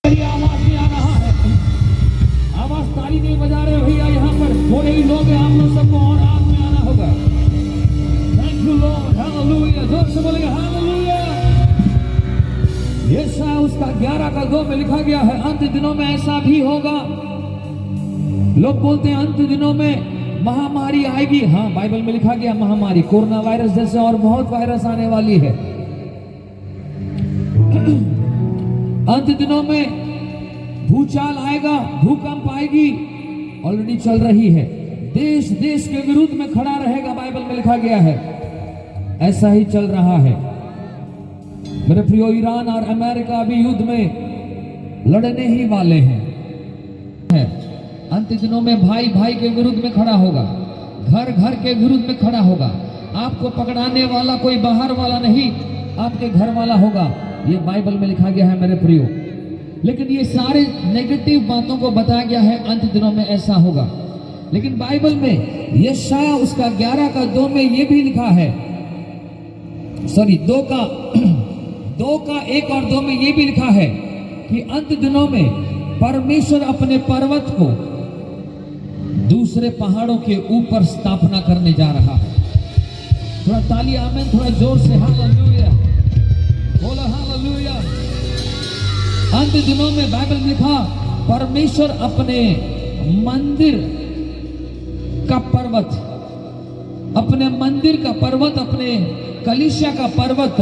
आवाज में आ रहा है, आवाज ताली नहीं बजा रहे भैया, यहाँ पर थोड़े ही लोग हैं, आप लोग सबको और आग में आना होगा। थैंक यू लॉर्ड, हालेलुया, जोर से बोलेंगे हालेलुया। यशायाह उसका 11:2 में लिखा गया है, अंत दिनों में ऐसा भी होगा। लोग बोलते हैं अंत दिनों में महामारी आएगी। हाँ, बाइबल में लिखा गया महामारी, कोरोना वायरस जैसे और बहुत वायरस आने वाली है। अंत दिनों में भूचाल आएगा, भूकंप आएगी, ऑलरेडी चल रही है। देश देश के विरुद्ध में खड़ा रहेगा, बाइबल में लिखा गया है। ऐसा ही चल रहा है मेरे प्रियो। ईरान और अमेरिका अभी युद्ध में लड़ने ही वाले हैं। अंत दिनों में भाई भाई के विरुद्ध में खड़ा होगा, घर घर के विरुद्ध में खड़ा होगा। आपको पकड़ाने वाला कोई बाहर वाला नहीं, आपके घर वाला होगा। ये बाइबल में लिखा गया है मेरे प्रियो। लेकिन ये सारे नेगेटिव बातों को बताया गया है, अंत दिनों में ऐसा होगा। लेकिन बाइबल में यशायाह उसका 11:2 में ये भी लिखा है, सॉरी 2 का 1 और 2 में ये भी लिखा है कि अंत दिनों में परमेश्वर अपने पर्वत को दूसरे पहाड़ों के ऊपर स्थापना करने जा रहा है। थोड़ा ताली आमेन, थोड़ा जोर से हालेलुया बोलो, हालेलुया। अंत दिनों में बाइबल में लिखा, परमेश्वर अपने मंदिर का पर्वत, अपने मंदिर का पर्वत, अपने कलीसिया का पर्वत,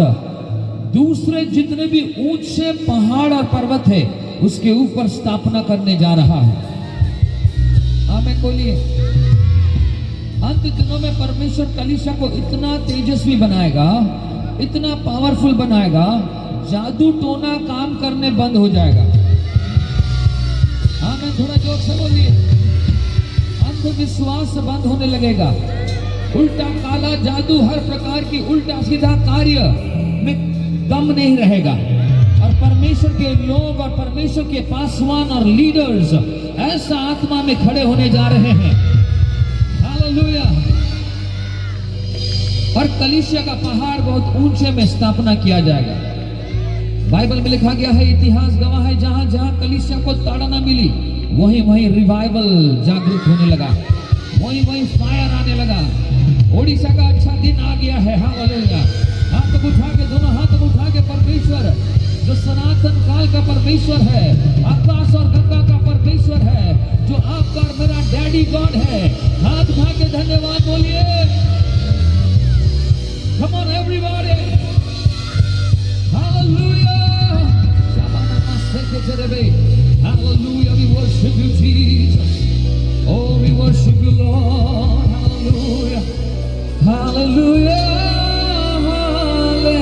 दूसरे जितने भी ऊंचे पहाड़ और पर्वत है उसके ऊपर स्थापना करने जा रहा है। आमीन बोलिए। अंत दिनों में परमेश्वर कलीसिया को इतना तेजस्वी बनाएगा, इतना पावरफुल बनाएगा, जादू टोना काम करने बंद हो जाएगा। आमीन, थोड़ा जोर से बोलिए। अंधविश्वास बंद होने लगेगा, उल्टा काला जादू, हर प्रकार की उल्टा सीधा कार्य में दम नहीं रहेगा। और परमेश्वर के लोग और परमेश्वर के पासवान और लीडर्स ऐसा आत्मा में खड़े होने जा रहे हैं। हालेलुया। और कलीसिया का पहाड़ बहुत ऊंचे में स्थापना किया जाएगा। बाइबल में लिखा गया है, इतिहास गवाह है, जहां जहां कलीसिया को ताड़ना मिली वहीं वहीं रिवाइवल जागृत होने लगा, वहीं वहीं फायर आने लगा। ओडिशा का अच्छा दिन आ गया है। हालेलुया। हाथ उठा के, दोनों हाथ उठा के, परमेश्वर जो सनातन काल का परमेश्वर है, आकाश और गंगा का परमेश्वर है, जो आपका और मेरा डैडी गॉड है, हाथ उठा के धन्यवाद बोलिए। Come on everybody, hallelujah, hallelujah, we worship you Jesus, oh we worship you Lord, hallelujah, hallelujah, hallelujah.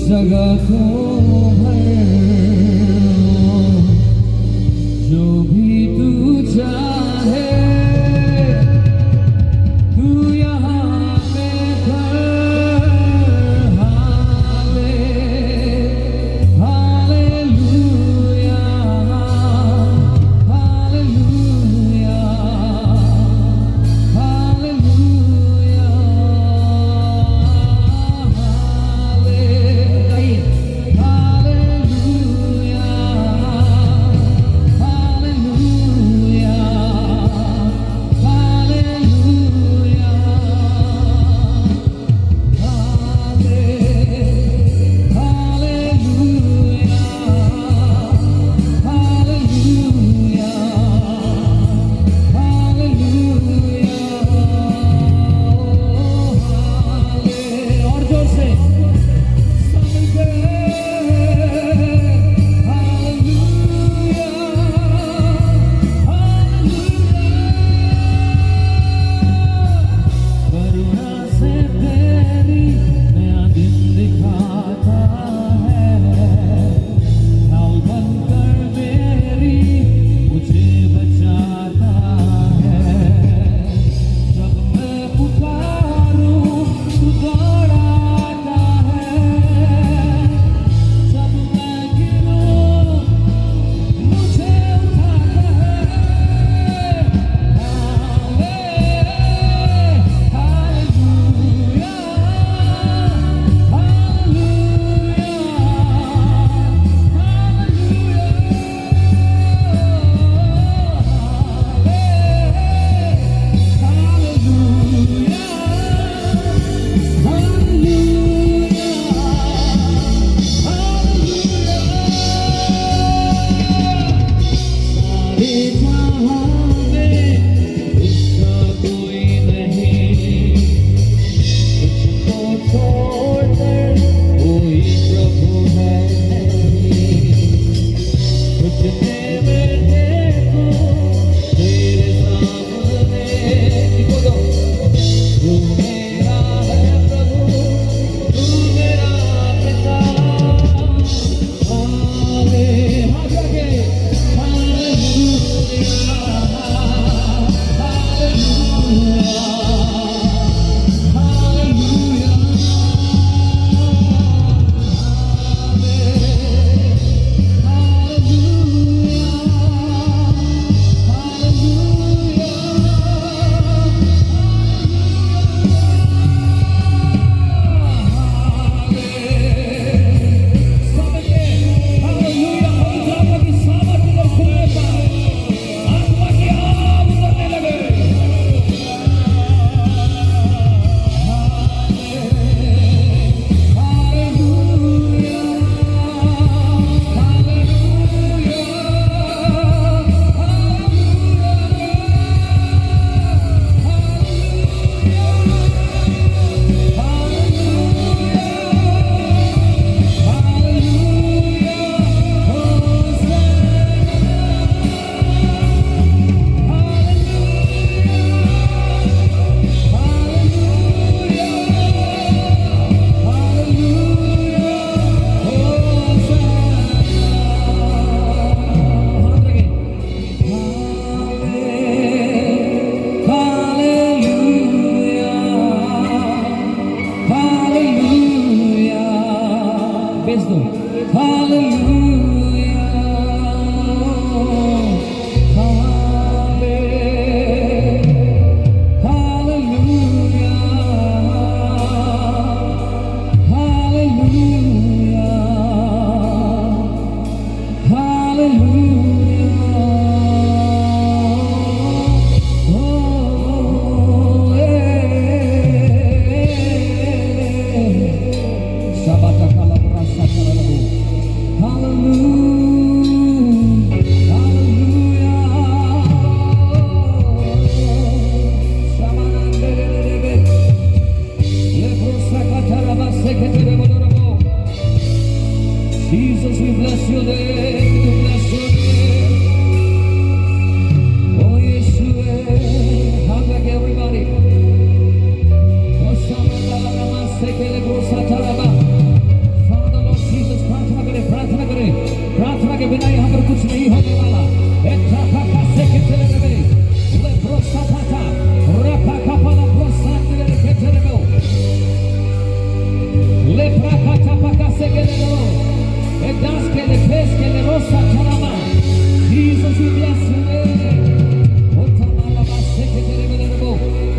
जगह को जो भी तू चाहे, तू यहाँ पे कर। हाले हालेलुया, हालेलुया, हालेलुया, हाले हालेलुया।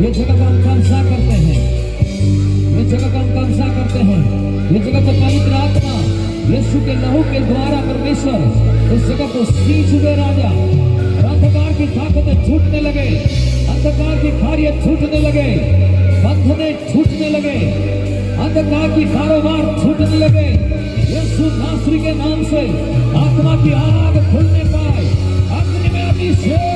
ये जगह को हम कब्जा करते हैं, ये जगह को हम कब्जा करते हैं, ये जगह को पवित्र आत्मा यीशु के लहू के द्वारा परमेश्वर इस जगह को सींच दे राजा। अंधकार की ताकतें छूटने लगे, अंधकार की कार्य छूटने लगे, बंधने छूटने लगे, अंधकार की कारोबार छूटने लगे। यीशु नासरी के नाम से आत्मा की आग खुलने पाए, अग्नि में अभिषेक।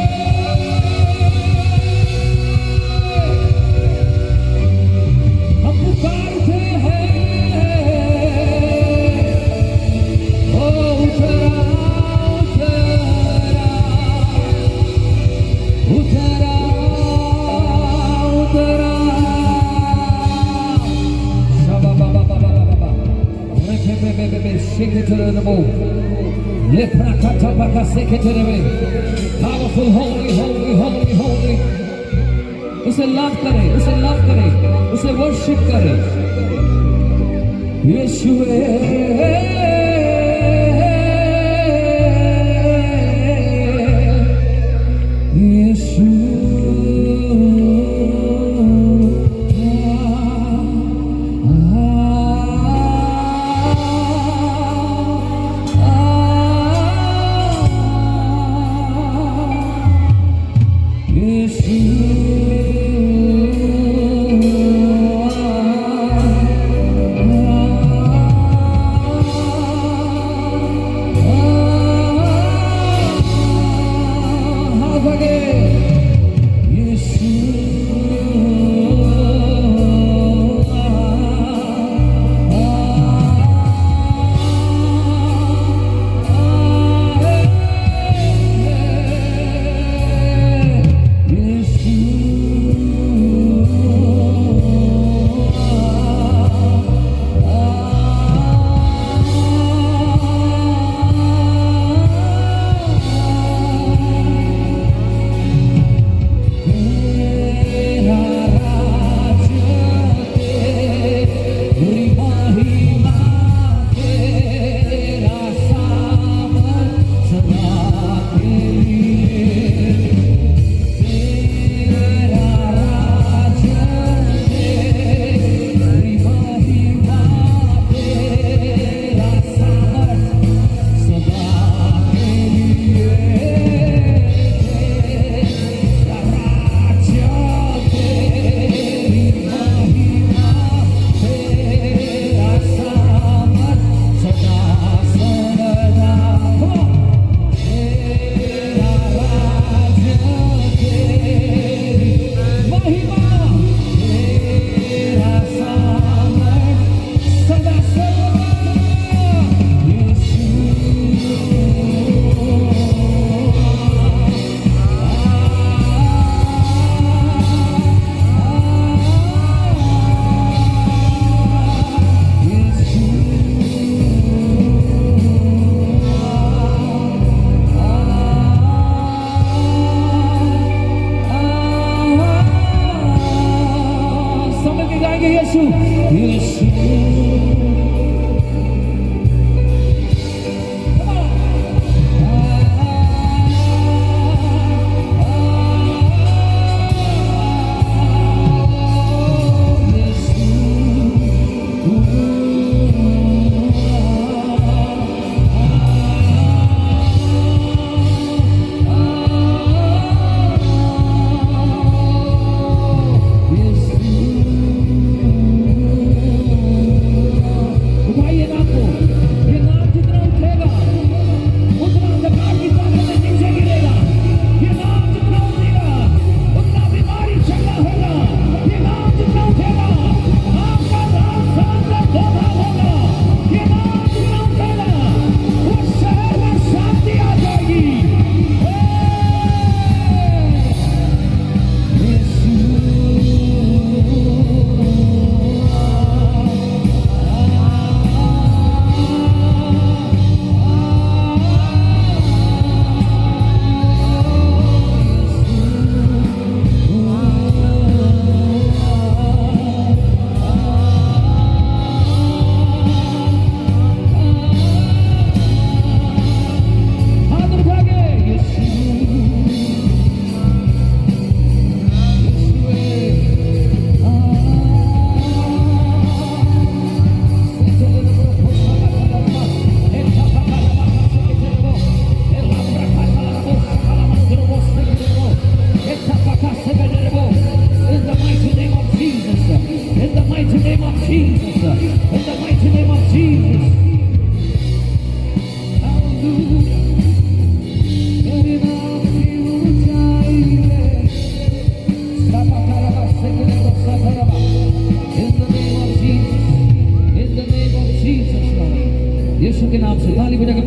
हम पुकारते हैं, ओ उतरा उतरा उतरा शबा बाबा बाबा बाबा रेफे शेके चले रबो लेफ्रा काटा बाका शेके चले रे पावरफुल होली होली होली होली। उसे लव करे, उसे लव करे, उसे वर्शिप करे। यीशु यीशु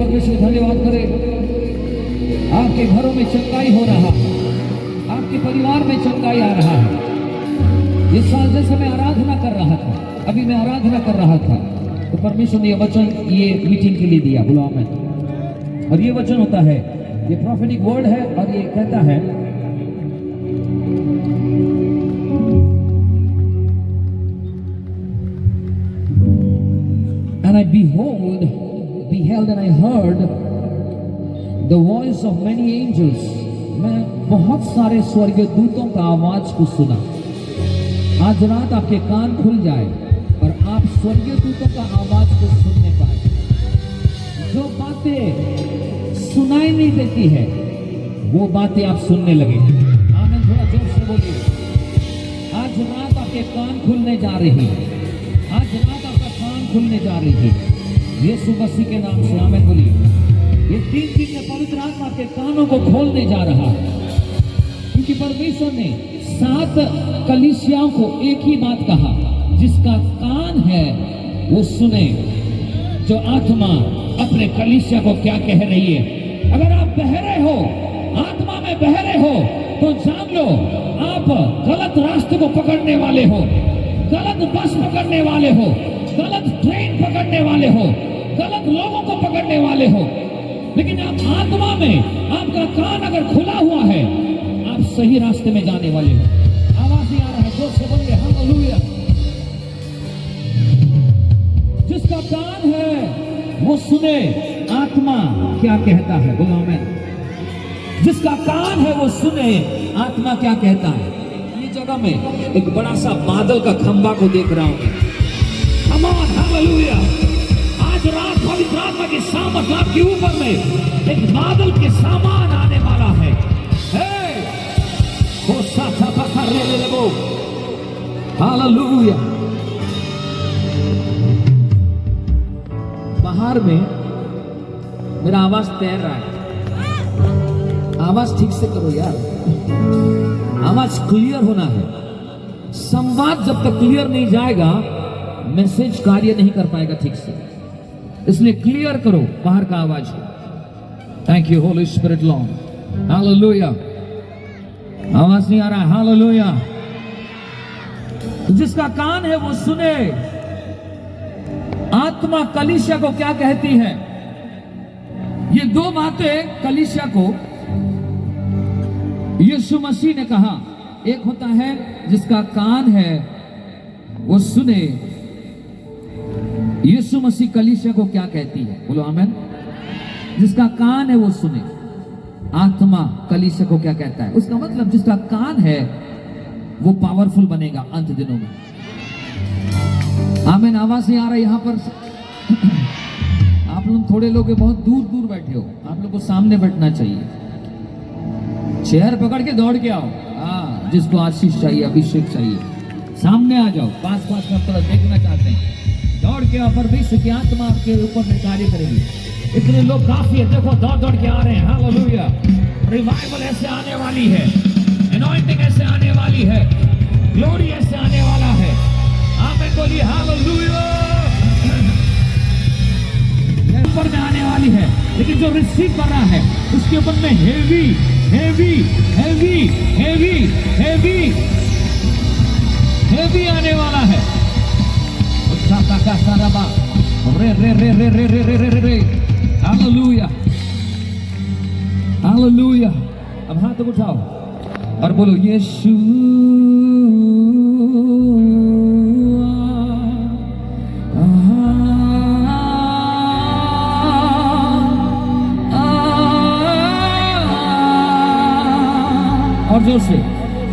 परमेश्वर धन्यवाद करे। आपके घरों में चंगाई हो रहा है, आपके परिवार में चंगाई आ रहा है। ये साल जैसे मैं आराधना कर रहा था, अभी मैं आराधना कर रहा था, तो परमेश्वर ने ये वचन ये मीटिंग के लिए दिया, बोलो आमीन। और ये वचन होता है, ये प्रोफेटिक वर्ड है, और ये कहता है And I beheld and I heard the voice of many angels. मैं बहुत सारे स्वर्गीय दूतों का आवाज को सुना। आज रात आपके कान खुल जाए और आप स्वर्गीय दूतों का आवाज को सुनने पाए। जो बातें सुनाई नहीं देती है, वो बातें आप सुनने लगे। आमीन, थोड़ा जोर से बोलिए। आज रात आपके कान खुलने जा रही है, आज रात आपका कान खुलने जा रही है, यीशु मसीह के नाम से। आमीन बोलिए। ये 3 दिन में पवित्र आत्मा के कानों को खोलने जा रहा है, क्योंकि परमेश्वर ने 7 कलीसियाओं को एक ही बात कहा, जिसका कान है वो सुने। जो आत्मा अपने कलीसिया को क्या कह रही है। अगर आप बहरे हो, आत्मा में बहरे हो, तो जान लो आप गलत रास्ते को पकड़ने वाले हो, गलत बस पकड़ने वाले हो, गलत ट्रेन पकड़ने वाले हो, गलत लोगों को पकड़ने वाले हो। लेकिन आप आत्मा में, आपका कान अगर खुला हुआ है, आप सही रास्ते में जाने वाले हो। आवाज नहीं आ रहा है, जोर से बोलिए हालेलुया। जिसका कान है वो सुने आत्मा क्या कहता है, बोलो आमीन। जिसका कान है वो सुने आत्मा क्या कहता है। ये जगह में एक बड़ा सा बादल का खंबा को देख रहा हूं। हालेलुया। आज रात पवित्र आत्मा की सामर्थ आपके ऊपर में एक बादल के सामान आने वाला है। वो साथा पकड़ ले वो। हालेलुया। बाहर में मेरा आवाज तैर रहा है। आवाज ठीक से करो यार, आवाज क्लियर होना है। संवाद जब तक क्लियर नहीं जाएगा, मैसेज कार्य नहीं कर पाएगा ठीक से। इसलिए क्लियर करो बाहर का आवाज को। Thank you Holi spirit Lord. Hallelujah. आवाज नहीं आ रहा है। हालेलुया। जिसका कान है वो सुने आत्मा कलीसिया को क्या कहती है। ये 2 बातें कलीसिया को यीशु मसीह ने कहा। एक होता है जिसका कान है वो सुने। यीशु मसीह कलीसिया को क्या कहती है, बोलो आमीन। जिसका कान है वो सुने। आत्मा कलीसिया को क्या कहता है। उसका मतलब जिसका कान है वो पावरफुल बनेगा अंत दिनों में। आमीन। आवाज नहीं आ रहा यहां पर। आप लोग थोड़े लोग बहुत दूर दूर बैठे हो, आप लोग को सामने बैठना चाहिए। चेयर पकड़ के दौड़ के आओ। हाँ, जिसको आशीष चाहिए, अभिषेक चाहिए, सामने आ जाओ। 5-5 मिनट तक देखना चाहते हैं, दौड़ के आओ। परमेश्वर की आत्मा आपके ऊपर में कार्य करेगी। इतने लोग काफी है, देखो दौड़ दौड़ के आ रहे हैं। हालेलुया। रिवाइवल ऐसे आने वाली है, एनॉइंटिंग ऐसे आने वाली है, ग्लोरी ऐसे आने वाला है। आमीन बोलिए हालेलुया। ऊपर में आने वाली है, लेकिन जो रिसीव कर रहा है उसके ऊपर में heavy heavy heavy heavy heavy heavy आने वाला है। रे रे रे रे रे रे रे रे रे। Hallelujah hallelujah. अब हाथ उठाओ और बोलो यीशु। और जोर से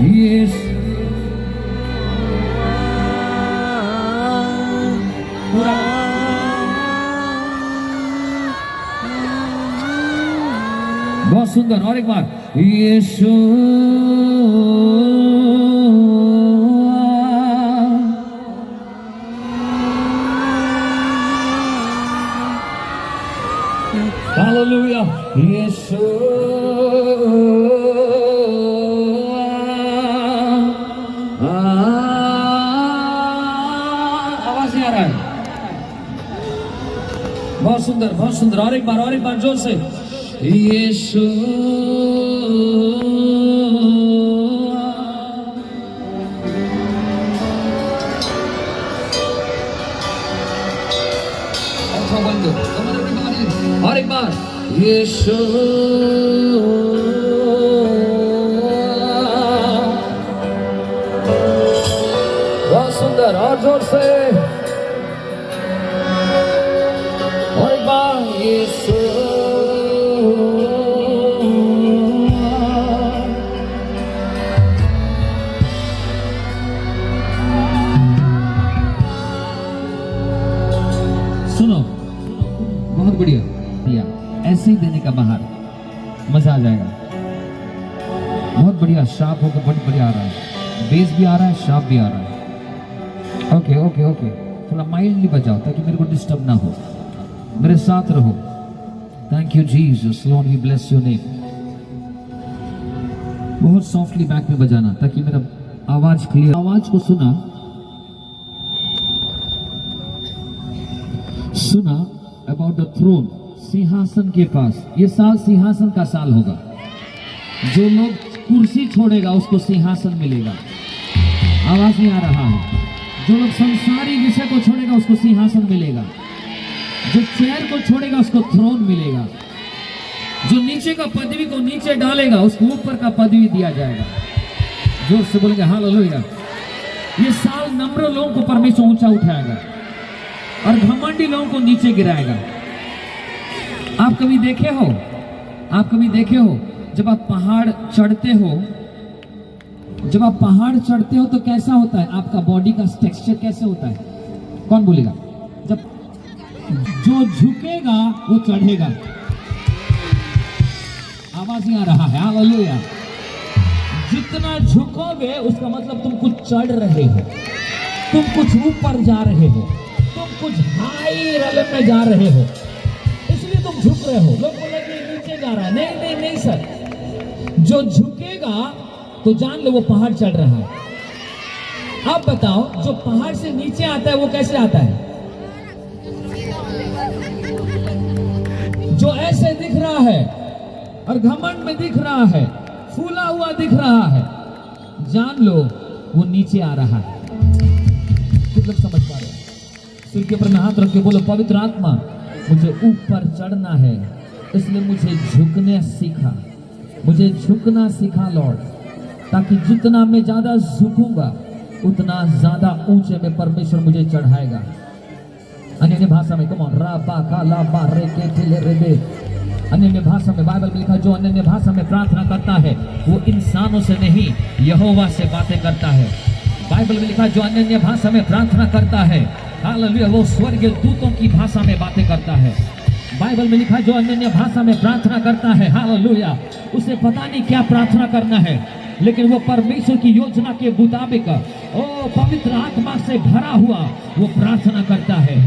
यीशु। बहुत सुंदर। और एक बार यीशु। हालेलुया। यीशु। आवाज नहीं आ रहा है। बहुत सुंदर, और एक बार जोर से, यीशु। अच्छा बंद, और एक बार, यीशु। बहुत सुंदर, और जोर से, और एक बार, यीशु। सुनो, बहुत बढ़िया दिया, ऐसे ही देने का बाहर, मजा आ जाएगा। बहुत बढ़िया, शार्प होकर बहुत बढ़िया आ रहा है, बेस भी आ रहा है, शार्प भी आ रहा है। ओके ओके ओके, थोड़ा माइल्डली बजाओ ताकि मेरे को डिस्टर्ब ना हो, मेरे साथ रहो। Thank you Jesus, Lord we bless your name. बहुत सॉफ्टली बैक में बजाना ताकि मेरा आवाज क्लियर, आवाज को सुना अबाउट द थ्रोन, सिंहासन के पास। ये साल सिंहासन का साल होगा। जो लोग कुर्सी छोड़ेगा उसको सिंहासन मिलेगा। आवाज नहीं आ रहा है। जो लोग संसारी विषय को छोड़ेगा उसको सिंहासन मिलेगा। जो चेयर को छोड़ेगा उसको थ्रोन मिलेगा। जो नीचे का पदवी को नीचे डालेगा उसको ऊपर का पदवी दिया जाएगा। जोर से बोलेंगे हालेलुया। ये साल नम्र लोगों को परमेश्वर ऊंचा उठाएगा और घमंडी लोगों को नीचे गिराएगा। आप कभी देखे हो जब आप पहाड़ चढ़ते हो तो कैसा होता है? आपका बॉडी का टेक्सचर कैसे होता है? कौन बोलेगा? जब जो झुकेगा वो चढ़ेगा। आवाज नहीं आ रहा है। हालेलुया। जितना झुकोगे उसका मतलब तुम कुछ चढ़ रहे हो, तुम कुछ ऊपर जा रहे हो, तुम कुछ हाई लेवल में जा रहे हो, इसलिए तुम झुक रहे हो। लोग बोलेंगे नीचे जा रहा है। नहीं सर, जो झुकेगा तो जान लो वो पहाड़ चढ़ रहा है। अब बताओ, जो पहाड़ से नीचे आता है वो कैसे आता है? जो ऐसे दिख रहा है और घमंड में दिख रहा है, फूला हुआ दिख रहा है, जान लो वो नीचे आ रहा है। मतलब समझ पा रहे हो? सिर के ऊपर में हाथ रख के बोलो, पवित्र आत्मा मुझे ऊपर चढ़ना है, इसलिए मुझे झुकना सीखा लॉर्ड, ताकि जितना मैं ज्यादा झुकूंगा उतना ज्यादा ऊंचे में परमेश्वर मुझे चढ़ाएगा। अन्य भाषा में कम ऑन रा बा का ला बा रे के थे रे बे। अन्य भाषा में बाइबल में लिखा, जो अन्य भाषा में प्रार्थना करता है वो इंसानों से नहीं यहोवा से बातें करता है। बाइबल में लिखा, जो अन्य भाषा में प्रार्थना करता है, हालेलुया, वो स्वर्गीय दूतों की भाषा में बातें करता है। बाइबल में लिखा, जो अन्य भाषा में प्रार्थना करता है, हालेलुया, उसे पता नहीं क्या प्रार्थना करना है, लेकिन वो परमेश्वर की योजना के मुताबिक पवित्र आत्मा से भरा हुआ वो प्रार्थना करता है।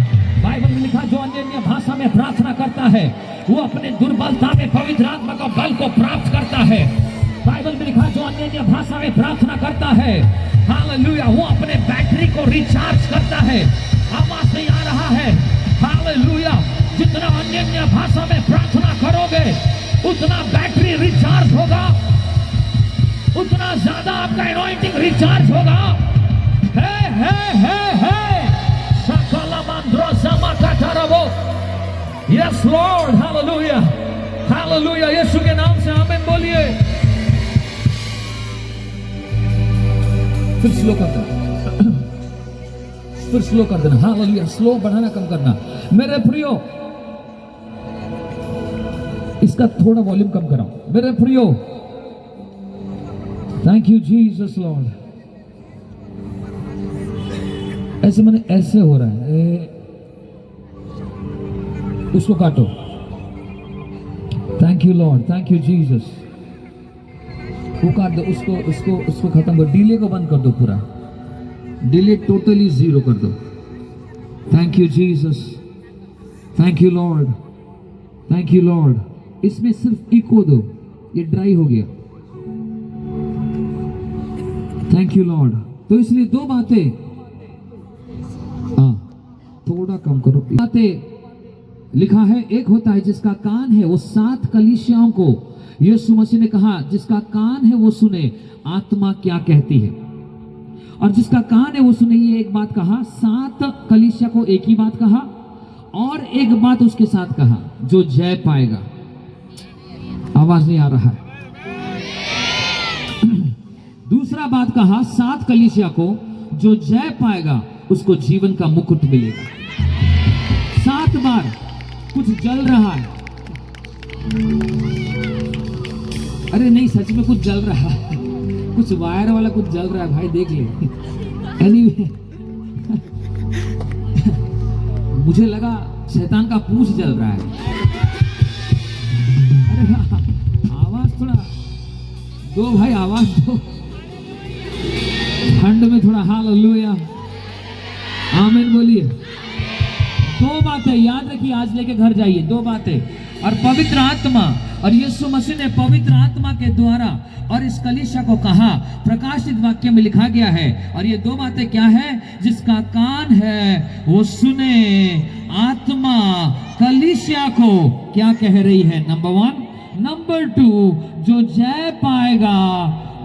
बाइबल में लिखा, जो अन्य भाषा में प्रार्थना करता है वो अपने दुर्बलता में पवित्र आत्मा का बल को प्राप्त करता है। बाइबल में लिखा, जो अन्य भाषा में प्रार्थना करता है, हालेलुया, वो अपने बैटरी को रिचार्ज करता है। आवाज नहीं आ रहा है? हालेलुया। जितना अन्य भाषा में प्रार्थना करोगे उतना बैटरी रिचार्ज होगा, उतना ज्यादा आपका एनॉइंटिंग रिचार्ज होगा। Yes lord, hallelujah, hallelujah. Yeshu के नाम से आमीन बोलिए। फिर स्लो कर देना, फिर स्लो कर देना। हालेलुया। स्लो बढ़ाना, कम करना। मेरे प्रियो, इसका थोड़ा वॉल्यूम कम कराओ। मेरे प्रियो, थैंक यू जीसस लॉर्ड। ऐसे मैंने ऐसे हो रहा है, उसको काटो। Thank you Lord, thank you Jesus. वो काट दो, उसको खत्म करो। डिले को बंद कर दो, पूरा डिले टोटली 0 कर दो। Thank you Jesus, thank you Lord, thank you Lord. इसमें सिर्फ इको दो, ये ड्राई हो गया। Thank you Lord. तो इसलिए 2 बातें, थोड़ा कम करो बातें। लिखा है एक होता है जिसका कान है वो 7 कलीसियाओं को, यीशु मसीह ने कहा जिसका कान है वो सुने आत्मा क्या कहती है, और जिसका कान है वो सुने। ये एक बात कहा, 7 कलीसिया को एक ही बात कहा, और एक बात उसके साथ कहा, जो जय पाएगा। आवाज नहीं आ रहा है। दूसरा बात कहा 7 कलीसिया को, जो जय पाएगा उसको जीवन का मुकुट मिलेगा। 7 बार कुछ जल रहा है, अरे नहीं सच में कुछ जल रहा है, कुछ वायर वाला कुछ जल रहा है भाई, देख ले। Anyway, मुझे लगा शैतान का पूंछ जल रहा है। अरे आवाज थोड़ा दो भाई, आवाज दो। ठंड में थोड़ा हालेलुया आमीन बोलिए। 2 बातें याद रखिए, आज लेके घर जाइए। 2 बातें, और पवित्र आत्मा, और यीशु मसीह ने पवित्र आत्मा के द्वारा और इस कलीसिया को कहा, प्रकाशित वाक्य में लिखा गया है। और ये 2 बातें क्या है? जिसका कान है वो सुने आत्मा कलीसिया को क्या कह रही है, नंबर 1। नंबर 2, जो जय पाएगा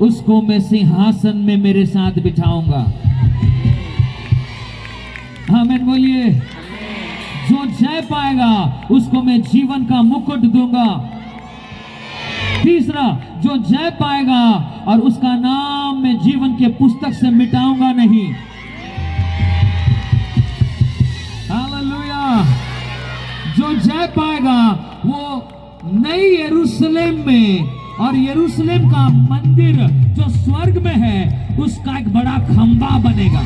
उसको मैं सिंहासन में मेरे साथ बिठाऊंगा। आमीन बोलिए। जो जय पाएगा उसको मैं जीवन का मुकुट दूंगा। तीसरा, जो जय पाएगा और उसका नाम मैं जीवन के पुस्तक से मिटाऊंगा नहीं। हालेलुया। जो जय पाएगा वो नई यरूशलेम में, और यरूशलेम का मंदिर जो स्वर्ग में है उसका एक बड़ा खंबा बनेगा।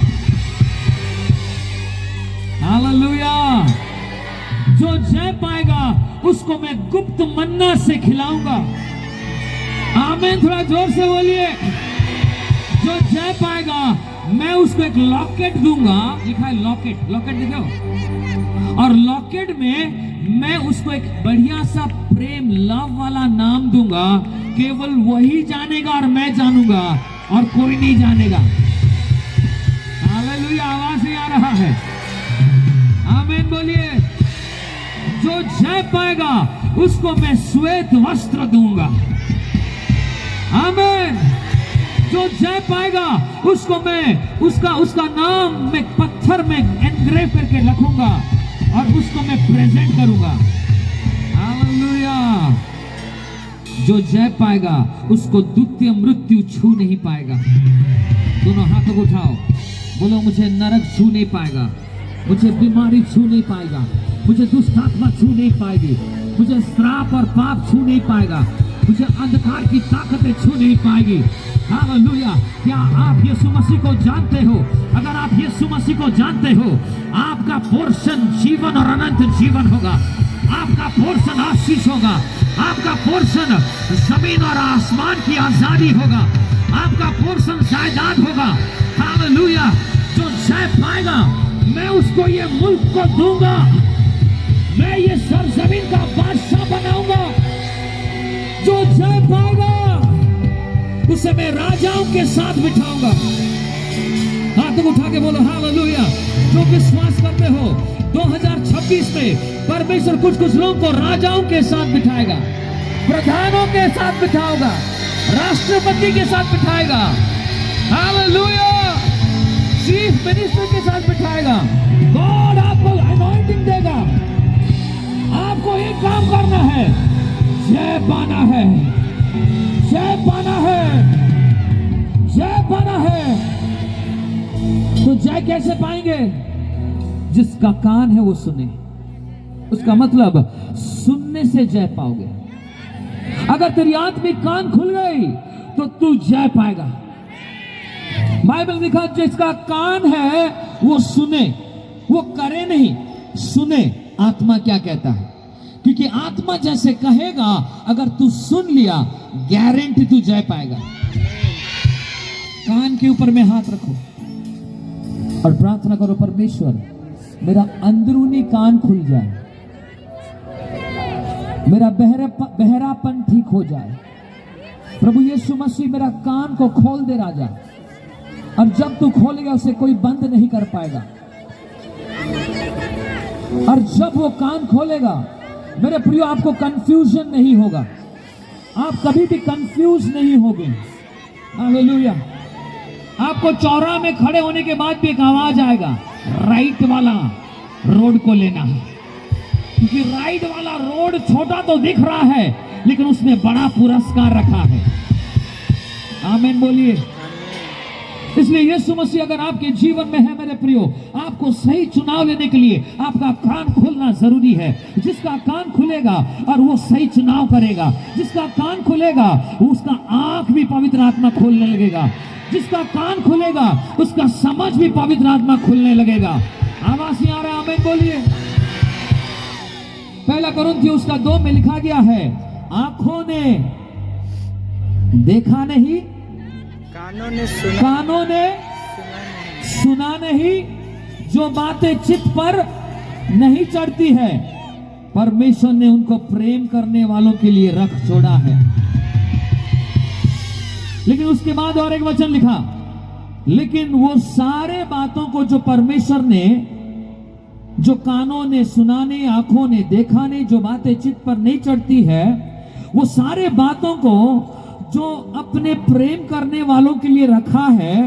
हालेलुया। जो जय पाएगा उसको मैं गुप्त मन्ना से खिलाऊंगा। आमीन, थोड़ा जोर से बोलिए। जो जय पाएगा मैं उसको एक लॉकेट दूंगा, लिखा है लॉकेट, लॉकेट देखो, और लॉकेट में मैं उसको एक बढ़िया सा प्रेम लव वाला नाम दूंगा। केवल वही जानेगा और मैं जानूंगा, और कोई नहीं जानेगा। हालेलुया। आवाज नहीं आ रहा है। आमीन बोलिए। जो जय पाएगा उसको मैं श्वेत वस्त्र दूंगा। आमीन। जो जय पाएगा उसको मैं उसका नाम मैं पत्थर में एनग्रेव करके रखूंगा और उसको मैं प्रेजेंट करूंगा। हालेलुया। जो जय पाएगा उसको द्वितीय मृत्यु छू नहीं पाएगा। दोनों हाथों को उठाओ, बोलो मुझे नरक छू नहीं पाएगा, मुझे बीमारी छू नहीं पाएगा, मुझे दुष्ट आत्मा छू नहीं पाएगी, मुझे श्राप और पाप छू नहीं पाएगा, मुझे अंधकार की ताकतें छू नहीं पाएगी। हालेलुया। क्या आप यीशु मसीह को जानते हो? अगर आप यीशु मसीह को जानते हो, आपका पोर्शन जीवन और अनंत जीवन होगा। आपका पोर्शन आशीष होगा। आपका पोर्शन जमीन और आसमान की आजादी होगा। आपका पोर्शन जायदाद होगा। हालेलुया। जो जय पाएगा मैं उसको ये मुल्क को दूंगा, मैं ये सरजमीन का बादशाह बनाऊंगा। जो जय पाएगा उसे मैं राजाओं के साथ बिठाऊंगा। हाथ उठा के बोलो हालेलुया। जो विश्वास करते हो 2026 में परमेश्वर कुछ लोगों को राजाओं के साथ बिठाएगा, प्रधानों के साथ बिठाएगा, राष्ट्रपति के साथ बिठाएगा। हालेलुया। चीफ मिनिस्टर के साथ बिठाएगा। गॉड आपको अनॉइंटिंग देगा। आपको एक काम करना है, जय पाना है, जय पाना है, जय पाना है। तो जय कैसे पाएंगे? जिसका कान है वो सुने। उसका मतलब सुनने से जय पाओगे। अगर तेरी आत्मिक कान खुल गई तो तू जय पाएगा। बाइबल लिखा जिसका कान है वो सुने, वो करे नहीं, सुने आत्मा क्या कहता है। क्योंकि आत्मा जैसे कहेगा, अगर तू सुन लिया गारंटी तू जय पाएगा। कान के ऊपर में हाथ रखो और प्रार्थना करो, परमेश्वर मेरा अंदरूनी कान खुल जाए, मेरा बहरापन ठीक हो जाए। प्रभु यीशु मसीह मेरा कान को खोल दे राजा, और जब तू खोलेगा उसे कोई बंद नहीं कर पाएगा। और जब वो कान खोलेगा मेरे प्रियो, आपको कंफ्यूजन नहीं होगा, आप कभी भी कंफ्यूज नहीं होगे। हालेलुया। आपको चौराहे में खड़े होने के बाद भी एक आवाज आएगा, राइट वाला रोड को लेना है, क्योंकि राइट वाला रोड छोटा तो दिख रहा है लेकिन उसमें बड़ा पुरस्कार रखा है। आमीन बोलिए। इसलिए यीशु मसीह अगर आपके जीवन में है मेरे प्रियो, आपको सही चुनाव लेने के लिए आपका कान खुलना जरूरी है। जिसका कान खुलेगा और वो सही चुनाव करेगा, जिसका कान खुलेगा उसका आंख भी पवित्र आत्मा खोलने लगेगा, जिसका कान खुलेगा उसका समझ भी पवित्र आत्मा खुलने लगेगा। आवाज नहीं आ रहा? आमीन बोलिए। पहला कुरिन्थियों उसका 2 में लिखा गया है, आंखों ने देखा नहीं, कानों ने सुना नहीं, जो बातें चित्त पर नहीं चढ़ती है, परमेश्वर ने उनको प्रेम करने वालों के लिए रख छोड़ा है। लेकिन उसके बाद और एक वचन लिखा, लेकिन वो सारे बातों को जो परमेश्वर ने, जो कानों ने सुना नहीं, आंखों ने देखा नहीं, जो बातें चित्त पर नहीं चढ़ती है, वो सारे बातों को जो अपने प्रेम करने वालों के लिए रखा है,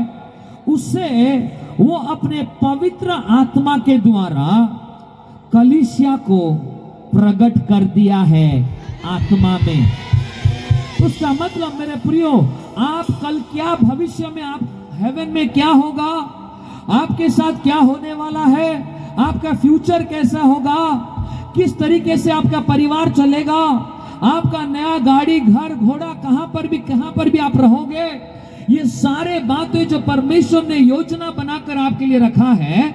उसे वो अपने पवित्र आत्मा के द्वारा कलीसिया को प्रकट कर दिया है आत्मा में। उसका मतलब मेरे प्रियो, आप कल क्या भविष्य में, आप हेवन में क्या होगा, आपके साथ क्या होने वाला है, आपका फ्यूचर कैसा होगा, किस तरीके से आपका परिवार चलेगा, आपका नया गाड़ी घर घोड़ा कहां पर भी आप रहोगे, ये सारे बातें जो परमेश्वर ने योजना बनाकर आपके लिए रखा है,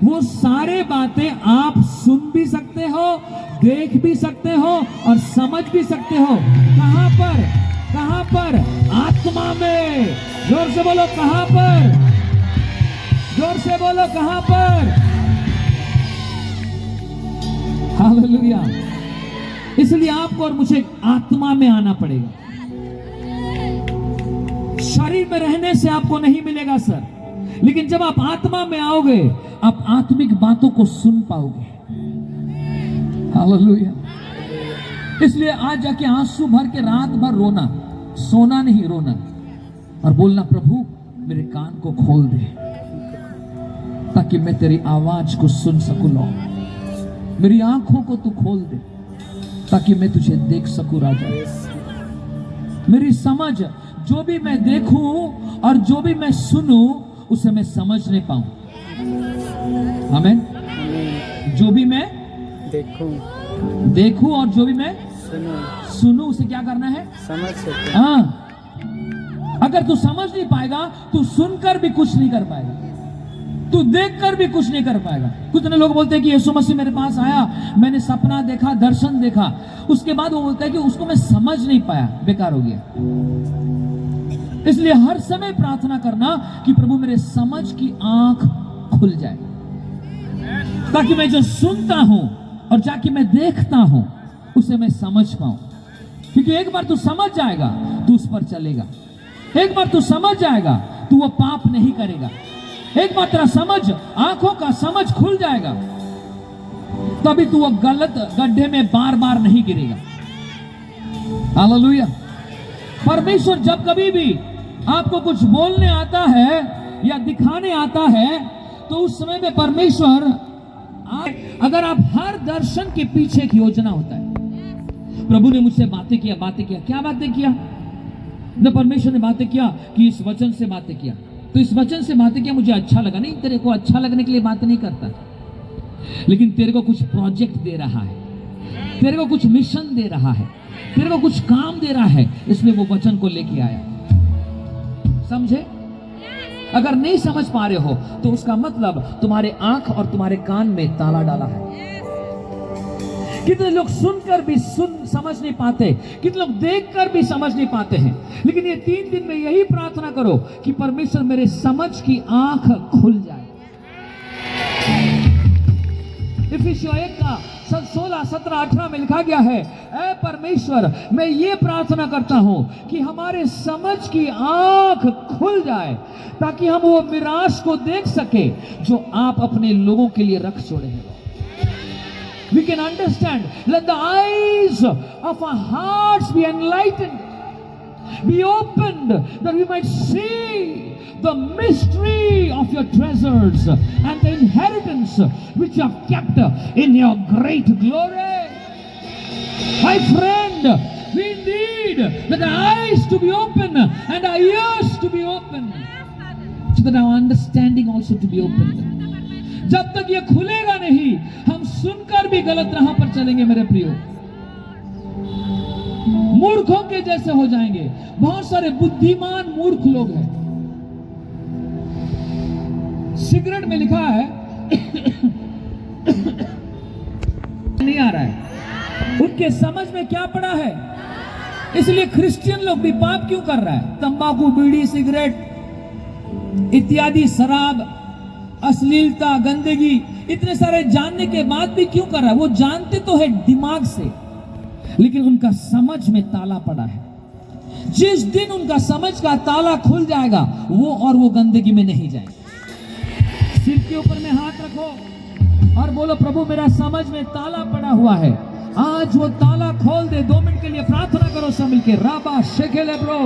वो सारे बातें आप सुन भी सकते हो, देख भी सकते हो और समझ भी सकते हो। कहां पर? कहां पर? आत्मा में। जोर से बोलो कहां पर? जोर से बोलो कहां पर? हालेलुया। इसलिए आपको और मुझे आत्मा में आना पड़ेगा। शरीर में रहने से आपको नहीं मिलेगा सर, लेकिन जब आप आत्मा में आओगे आप आत्मिक बातों को सुन पाओगे। हालेलुया। इसलिए आज जाके आंसू भर के रात भर रोना, सोना नहीं, रोना और बोलना, प्रभु मेरे कान को खोल दे ताकि मैं तेरी आवाज को सुन सकूं। मेरी आंखों को तू खोल दे ताकि मैं तुझे देख सकूं राजा। मेरी समझ, जो भी मैं देखूं और जो भी मैं सुनूं उसे मैं समझ नहीं पाऊं। आमीन। जो भी मैं देखूं और जो भी मैं सुनूं उसे क्या करना है? समझ सकते। हाँ, अगर तू समझ नहीं पाएगा, तू सुनकर भी कुछ नहीं कर पाएगा, तू देखकर भी कुछ नहीं कर पाएगा। कितने लोग बोलते हैं कि यीशु मसीह मेरे पास आया, मैंने सपना देखा, दर्शन देखा, उसके बाद वो बोलता है कि उसको मैं समझ नहीं पाया, बेकार हो गया। इसलिए हर समय प्रार्थना करना कि प्रभु मेरे समझ की आंख खुल जाए, ताकि मैं जो सुनता हूं और जाके मैं देखता हूं उसे मैं समझ पाऊं। क्योंकि एक बार तू समझ जाएगा तू उस पर चलेगा, एक बार तू समझ जाएगा तू वो पाप नहीं करेगा, एक बार तेरा समझ, आंखों का समझ खुल जाएगा, तभी तू वो गलत गड्ढे में बार बार नहीं गिरेगा। हालेलुया। परमेश्वर जब कभी भी आपको कुछ बोलने आता है या दिखाने आता है, तो उस समय में परमेश्वर, अगर आप हर दर्शन के पीछे एक योजना होता है। प्रभु ने मुझसे बातें किया, क्या बातें किया? न परमेश्वर ने बातें किया कि इस वचन से बातें किया, तो इस वचन से बातें किया, मुझे अच्छा लगा। नहीं, तेरे को अच्छा लगने के लिए बातें नहीं करता, लेकिन तेरे को कुछ प्रोजेक्ट दे रहा है, तेरे को कुछ मिशन दे रहा है, तेरे को कुछ काम दे रहा है, इसलिए वो वचन को लेके आया। समझे? अगर नहीं समझ पा रहे हो तो उसका मतलब तुम्हारे आंख और तुम्हारे कान में ताला डाला है। कितने लोग सुनकर भी समझ नहीं पाते, कितने लोग देखकर भी समझ नहीं पाते हैं। लेकिन ये 3 दिन में यही प्रार्थना करो कि परमेश्वर मेरे समझ की आंख खुल जाए। इफिसियों 1 का 16, 17, 18 में लिखा गया है, ऐ परमेश्वर मैं ये प्रार्थना करता हूं कि हमारे समझ की आंख खुल जाए, ताकि हम वो मिराज को देख सके जो आप अपने लोगों के लिए रख छोड़े हैं। we can understand. Let the eyes of our hearts be enlightened, be opened, that we might see the mystery of your treasures and the inheritance which you have kept in your great glory. My friend, we need that our eyes to be open and our ears to be open, so that our understanding also to be opened. जब तक ये खुलेगा नहीं, हम सुनकर भी गलत राह पर चलेंगे मेरे प्रियो, मूर्खों के जैसे हो जाएंगे। बहुत सारे बुद्धिमान मूर्ख लोग हैं। सिगरेट में लिखा है नहीं आ रहा है, उनके समझ में क्या पड़ा है, इसलिए क्रिश्चियन लोग भी पाप क्यों कर रहा है? तंबाकू, बीड़ी, सिगरेट इत्यादि, शराब, अश्लीलता, गंदगी, इतने सारे जानने के बाद भी क्यों कर रहा है? वो जानते तो है दिमाग से, लेकिन उनका समझ में ताला पड़ा है। जिस दिन उनका समझ का ताला खुल जाएगा, वो गंदगी में नहीं जाएंगे। सिर के ऊपर में हाथ रखो और बोलो, प्रभु मेरा समझ में ताला पड़ा हुआ है, आज वो ताला खोल दे। 2 मिनट के लिए प्रार्थना करो सब मिलके। राबा शेकेले ब्रो,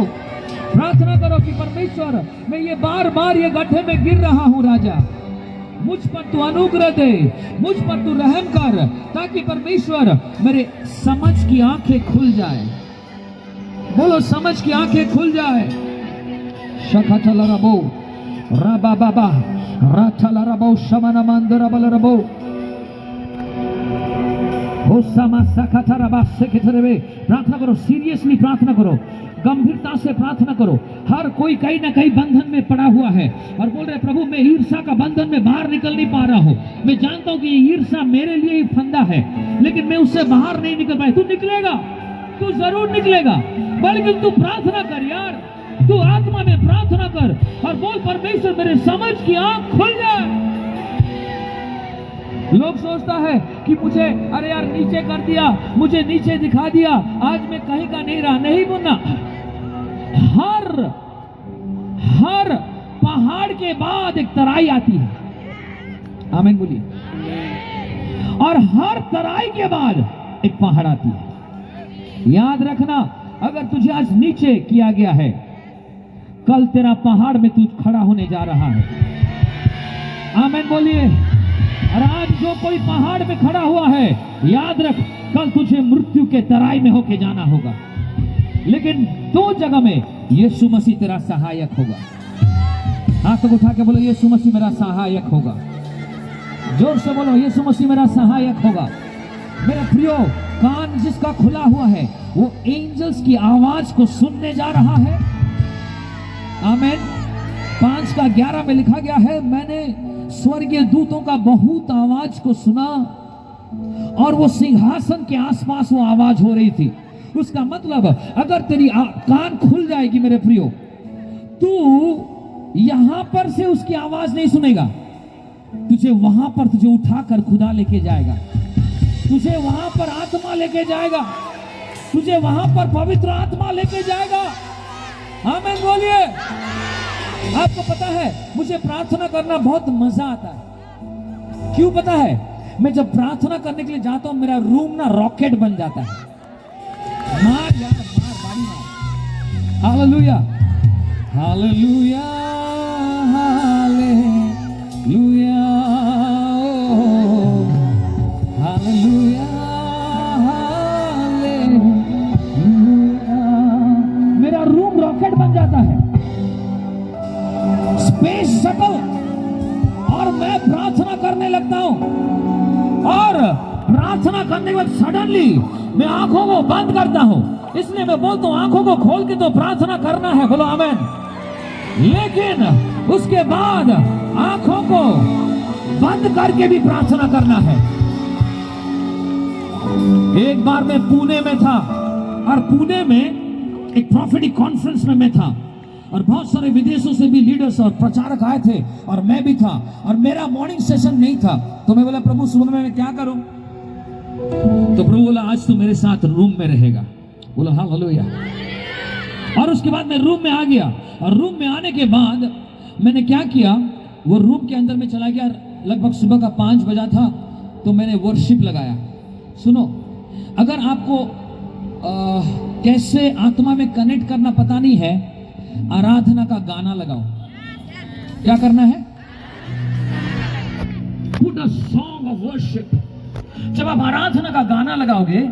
प्रार्थना करो कि परमेश्वर, मैं ये बार बार ये गड्ढे में गिर रहा हूं, राजा मुझ पर तू अनुग्रह दे, मुझ पर तू रहम कर, ताकि परमेश्वर मेरे समझ की आंखें खुल जाए। बोलो, समझ की आंखें खुल जाए। शखतला रबो राबा बाबा राथला रबो शमना मंदरा बल रबो होसमा सखता रबा सेकेतरबे। प्रार्थना करो, सीरियसली प्रार्थना करो, गंभीरता से प्रार्थना करो। हर कोई कहीं ना कहीं बंधन में पड़ा हुआ है और बोल रहे, प्रभु मैं ईर्ष्या का बंधन में बाहर निकल नहीं पा रहा हूं। मैं जानता हूं कि ये ईर्ष्या मेरे लिए ही फंदा है, लेकिन मैं उससे बाहर नहीं निकल पाया। तू निकलेगा, तू जरूर निकलेगा, बल्कि तू प्रार्थना कर यार, तू आत्मा में प्रार्थना कर और बोल, परमेश्वर मेरे समझ की आंख खुल जाए। लोग सोचता है कि मुझे, अरे यार नीचे कर दिया, मुझे नीचे दिखा दिया, आज मैं कहीं का नहीं रहा। नहीं बोलना, हर पहाड़ के बाद एक तराई आती है। आमीन बोलिए। और हर तराई के बाद एक पहाड़ आती है। याद रखना, अगर तुझे आज नीचे किया गया है, कल तेरा पहाड़ में तू खड़ा होने जा रहा है। आमीन बोलिए। और आज जो कोई पहाड़ में खड़ा हुआ है, याद रख, कल तुझे मृत्यु के तराई में होके जाना होगा, लेकिन 2 जगह में यीशु मसीह तेरा सहायक होगा। हाथ उठा के बोलो, यीशु मसीह मेरा सहायक होगा। जोर से बोलो, यीशु मसीह मेरा सहायक होगा। मेरे प्रियो, कान जिसका खुला हुआ है, वो एंजल्स की आवाज को सुनने जा रहा है। आमीन। 5:11 में लिखा गया है, मैंने स्वर्गीय दूतों का बहुत आवाज को सुना और वो सिंहासन के आसपास वो आवाज हो रही थी। उसका मतलब, अगर तेरी कान खुल जाएगी मेरे प्रियो, तू यहां पर से उसकी आवाज नहीं सुनेगा, तुझे वहां पर तुझे उठाकर खुदा लेके जाएगा, तुझे वहां पर आत्मा लेके जाएगा, तुझे वहां पर पवित्र आत्मा लेके जाएगा। आमीन बोलिए। आपको पता है, मुझे प्रार्थना करना बहुत मजा आता है। क्यों पता है? मैं जब प्रार्थना करने के लिए जाता हूं, मेरा रूम ना रॉकेट बन जाता है। मार यार, मार, बाड़ी मार। Hallelujah, hallelujah, hallelujah, hallelujah, hallelujah. मेरा रूम रॉकेट बन जाता है, स्पेस शटल, और मैं प्रार्थना करने लगता हूं। और प्रार्थना करने के बाद सडनली मैं आंखों को बंद करता हूं। इसलिए मैं बोलता हूं, आंखों को खोल के तो प्रार्थना करना है, बोलो आमीन। लेकिन उसके बाद आंखों को बंद करके भी प्रार्थना करना है। एक बार मैं पुणे में था, और पुणे में एक प्रॉफिटिक कॉन्फ्रेंस में मैं था, और बहुत सारे विदेशों से भी लीडर्स और प्रचारक आए थे, और मैं भी था, और मेरा मॉर्निंग सेशन नहीं था। तो मैं बोला, प्रभु सुबह में मैं क्या करूं? तो प्रभु बोला, आज तू मेरे साथ रूम में रहेगा। बोला हालेलुया। और उसके बाद मैं रूम में आ गया, और रूम में आने के बाद मैंने क्या किया, वो रूम के अंदर में चला गया। लगभग सुबह का 5 बजा था, तो मैंने वर्शिप लगाया। सुनो, अगर आपको कैसे आत्मा में कनेक्ट करना पता नहीं है, आराधना का गाना लगाओ। क्या करना है? Put a song of worship. जब आप आराधना का गाना लगाओगे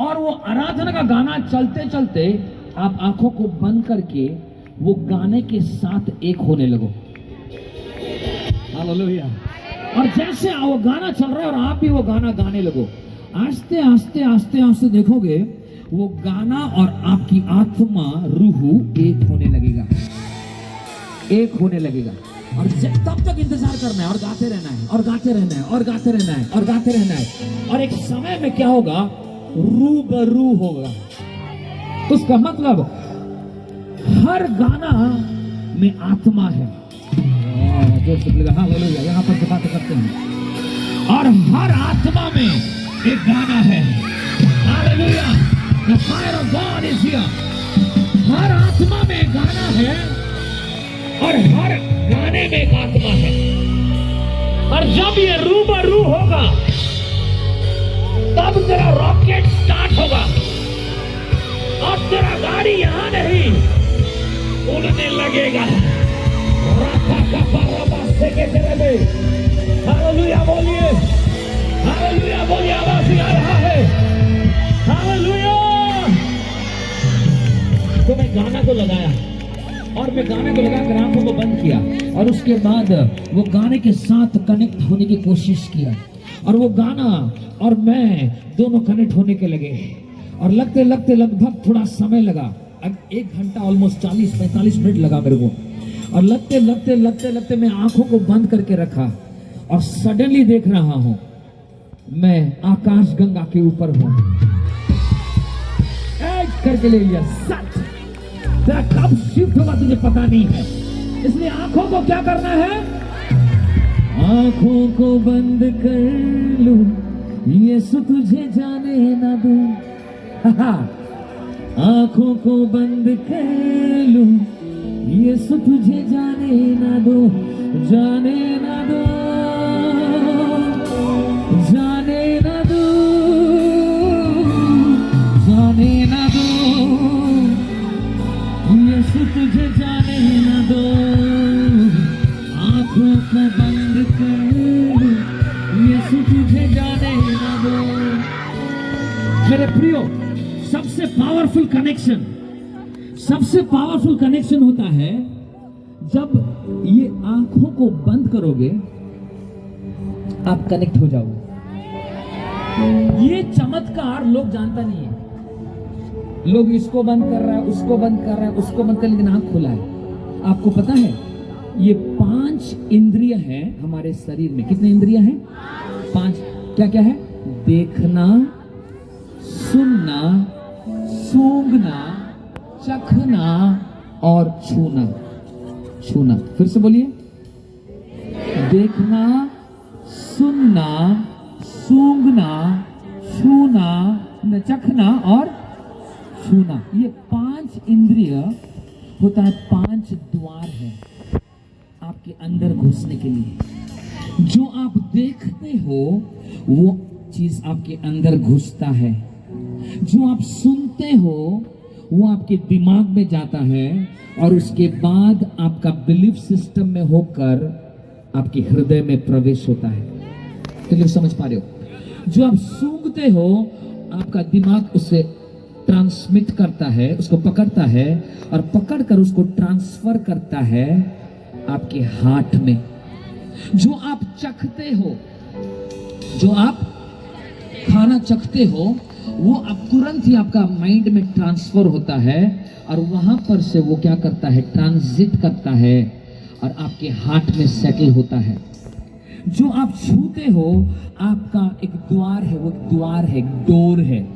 और वो आराधना का गाना चलते चलते आप आंखों को बंद करके वो गाने के साथ एक होने लगो। हालेलुया। और जैसे वो गाना चल रहा है और आप भी वो गाना गाने लगो, आस्ते आस्ते आस्ते आस्ते देखोगे वो गाना और आपकी आत्मा रूह एक होने लगेगा, एक होने लगेगा। और तब तक इंतजार करना है और गाते रहना है और गाते रहना है और गाते रहना है और गाते रहना है। और एक समय में क्या होगा, रूबरू होगा। उसका मतलब हर गाना में आत्मा है। जोर से बोलेगा हालेलुया। यहाँ पर बातें करते हैं और हर आत्मा में एक गाना है। Hallelujah. The fire of God is here। हर आत्मा में एक गाना है और हर गाने में एक आत्मा है। और जब ये रूबरू होगा तब तेरा रॉकेट स्टार्ट होगा और तेरा गाड़ी यहां नहीं उड़ने लगेगा। हालेलुया बोलिए, हालेलुया बोलिए, आवाज आ रहा है। हालेलुया। तो मैं गाना को लगाया और मैं गाने को लगाकर आंखों को बंद किया और उसके बाद वो गाने के साथ कनेक्ट होने की कोशिश किया और वो गाना और मैं दोनों कनेक्ट होने के लगे। और लगते लगते लगभग थोड़ा समय लगा, 1 घंटा ऑलमोस्ट 40-45 मिनट लगा मेरे को। और लगते लगते लगते लगते मैं आंखों को बंद करके रखा और सडनली देख रहा हूं मैं आकाश गंगा के ऊपर हूं। करके ले लिया। सच तेरा कब शिफ्ट होगा तुझे पता नहीं है, इसलिए आंखों को क्या करना है, आंखों को बंद कर लूं, यीशु तुझे जाने ना दूं। आंखों को बंद कर लूं, यीशु तुझे जाने ना दो, जाने ना दो, जाने ना दो, जाने ना दो, यीशु तुझे जाने ना दो। आंखों को बंद कर लो, यीशु तुझे जाने ना दो। मेरे प्रियो, सबसे पावरफुल कनेक्शन होता है जब ये आंखों को बंद करोगे, आप कनेक्ट हो जाओगे। ये चमत्कार लोग जानता नहीं है। लोग इसको बंद कर रहा है, उसको बंद कर रहा है, उसको बंद कर, लेकिन आंख खुला है। आपको पता है ये 5 इंद्रिय है हमारे शरीर में। कितने इंद्रिय हैं? 5। क्या क्या है? देखना, सुनना, सूंघना, चखना और छूना। छूना, फिर से बोलिए। देखना, सुनना, सूंघना, छूना, चखना और छूना। ये 5 इंद्रिय होता है। 5 द्वार है आपके अंदर घुसने के लिए। जो आप देखते हो वो चीज आपके अंदर घुसता है। जो आप सुनते हो वो आपके दिमाग में जाता है और उसके बाद आपका बिलीफ सिस्टम में होकर आपके हृदय में प्रवेश होता है। तो लोग समझ पा रहे हो? जो आप सूंघते हो आपका दिमाग उसे ट्रांसमिट करता है, उसको पकड़ता है और पकड़कर उसको ट्रांसफर करता है आपके हार्ट में। जो आप चखते हो, जो आप खाना चखते हो, वो अब तुरंत ही आपका माइंड में ट्रांसफर होता है और वहां पर से वो क्या करता है, ट्रांजिट करता है और आपके हार्ट में सेटल होता है। जो आप छूते हो आपका एक द्वार है, वो द्वार है, डोर है,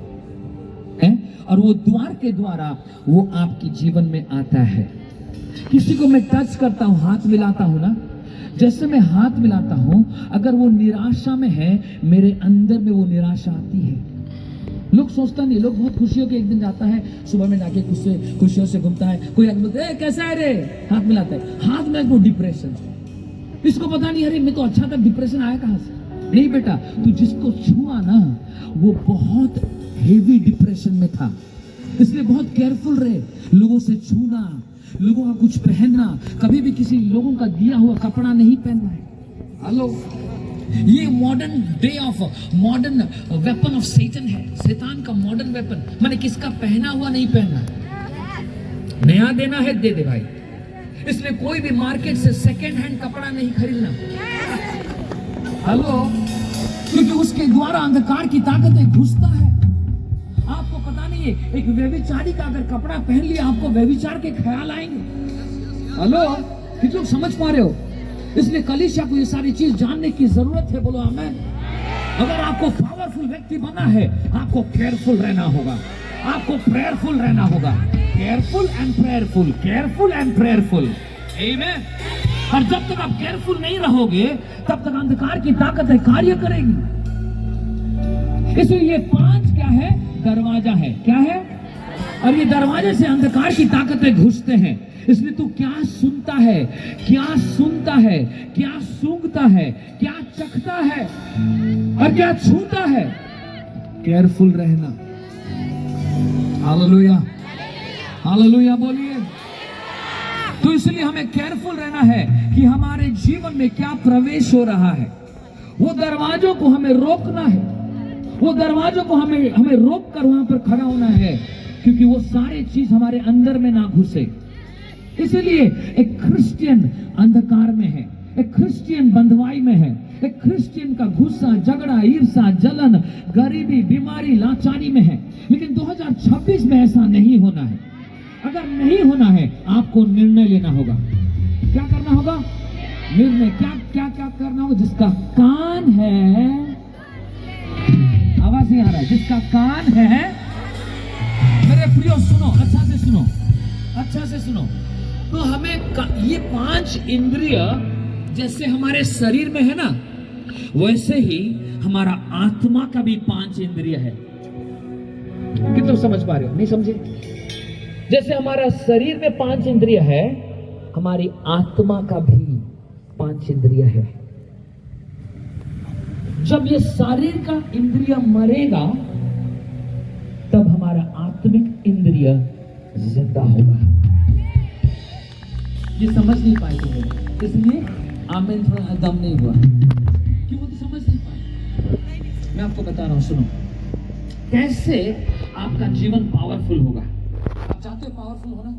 और वो द्वार के द्वारा वो आपके जीवन में आता है। किसी को मैं टच करता हूं, हाथ मिलाता हूं ना, जैसे मैं हाथ मिलाता हूं, अगर वो निराशा में है, मेरे अंदर में वो निराशा आती है। लोग सोचता नहीं, लोग बहुत खुशियों के एक दिन जाता है, सुबह में जाके खुशियों से घूमता है, कोई आदमी बोलता है कैसा है रे, हाथ मिलाता है, हाथ में वो डिप्रेशन। इसको पता नहीं, अरे मैं तो अच्छा था, डिप्रेशन आया कहां से? नहीं बेटा, तू जिसको छुआ ना वो बहुत हेवी डिप्रेशन में था, इसलिए बहुत केयरफुल रहे। लोगों से छूना, लोगों का कुछ पहनना, कभी भी किसी लोगों का दिया हुआ कपड़ा नहीं पहनना है। हेलो, ये modern day of modern weapon of सैतान है, शैतान का मॉडर्न वेपन। माने किसका पहना हुआ नहीं पहनना, नया देना है दे दे भाई। इसलिए कोई भी मार्केट से सेकेंड हैंड कपड़ा नहीं खरीदना। हेलो, क्योंकि उसके द्वारा अंधकार की ताकतें घुसता है। आपको पता नहीं है, एक व्यभिचारी का अगर कपड़ा पहन लिया आपको व्यभिचार के ख्याल आएंगे। हेलो, कितने लोग समझ पा रहे हो? इसलिए कलीसिया को ये सारी चीज जानने की जरूरत है। बोलो आमेन। अगर आपको पावरफुल व्यक्ति बनना है, आपको केयरफुल रहना होगा, आपको प्रेयरफुल रहना होगा। Careful and prayerful, careful and prayerful. आमीन। और जब तक आप केयरफुल नहीं रहोगे तब तक अंधकार की ताकतें कार्य करेगी। इसलिए ये 5 क्या है? दरवाजा है। क्या है? और ये दरवाजे से अंधकार की ताकतें घुसते हैं। इसलिए तू क्या सुनता है, क्या सुनता है, क्या सूंघता है, क्या चखता है और क्या छूता है, केयरफुल रहना। हालेलुया, हालेलुया बोलिए। तो इसलिए हमें केयरफुल रहना है कि हमारे जीवन में क्या प्रवेश हो रहा है। वो दरवाजों को हमें रोकना है, वो दरवाजों को हमें रोक कर वहां पर खड़ा होना है, क्योंकि वो सारे चीज हमारे अंदर में ना घुसे। इसलिए एक क्रिश्चियन अंधकार में है, एक क्रिश्चियन बंधुआई में है, एक क्रिश्चियन का गुस्सा, झगड़ा, ईर्ष्या, जलन, गरीबी, बीमारी, लाचारी में है। लेकिन 2026 में ऐसा नहीं होना है। अगर नहीं होना है, आपको निर्णय लेना होगा। क्या करना होगा? निर्णय। क्या क्या क्या करना होगा? जिसका कान है, आवाज नहीं आ रहा है, जिसका कान है, मेरे प्रियो सुनो, अच्छा से सुनो, अच्छा से सुनो। तो हमें ये 5 इंद्रिय जैसे हमारे शरीर में है ना, वैसे ही हमारा आत्मा का भी 5 इंद्रिय है। कितने लोग समझ पा रहे हो? नहीं समझे? जैसे हमारा शरीर में 5 इंद्रिय है, हमारी आत्मा का भी 5 इंद्रिय है। जब ये शरीर का इंद्रिय मरेगा तब हमारा आत्मिक इंद्रिय जिंदा होगा। ये समझ नहीं पाए थे, इसलिए आमीन थोड़ा दम नहीं हुआ। क्यों? वो तो समझ नहीं पाए। मैं आपको बता रहा हूं, सुनो कैसे आपका जीवन पावरफुल होगा। आप चाहते हो पावरफुल होना?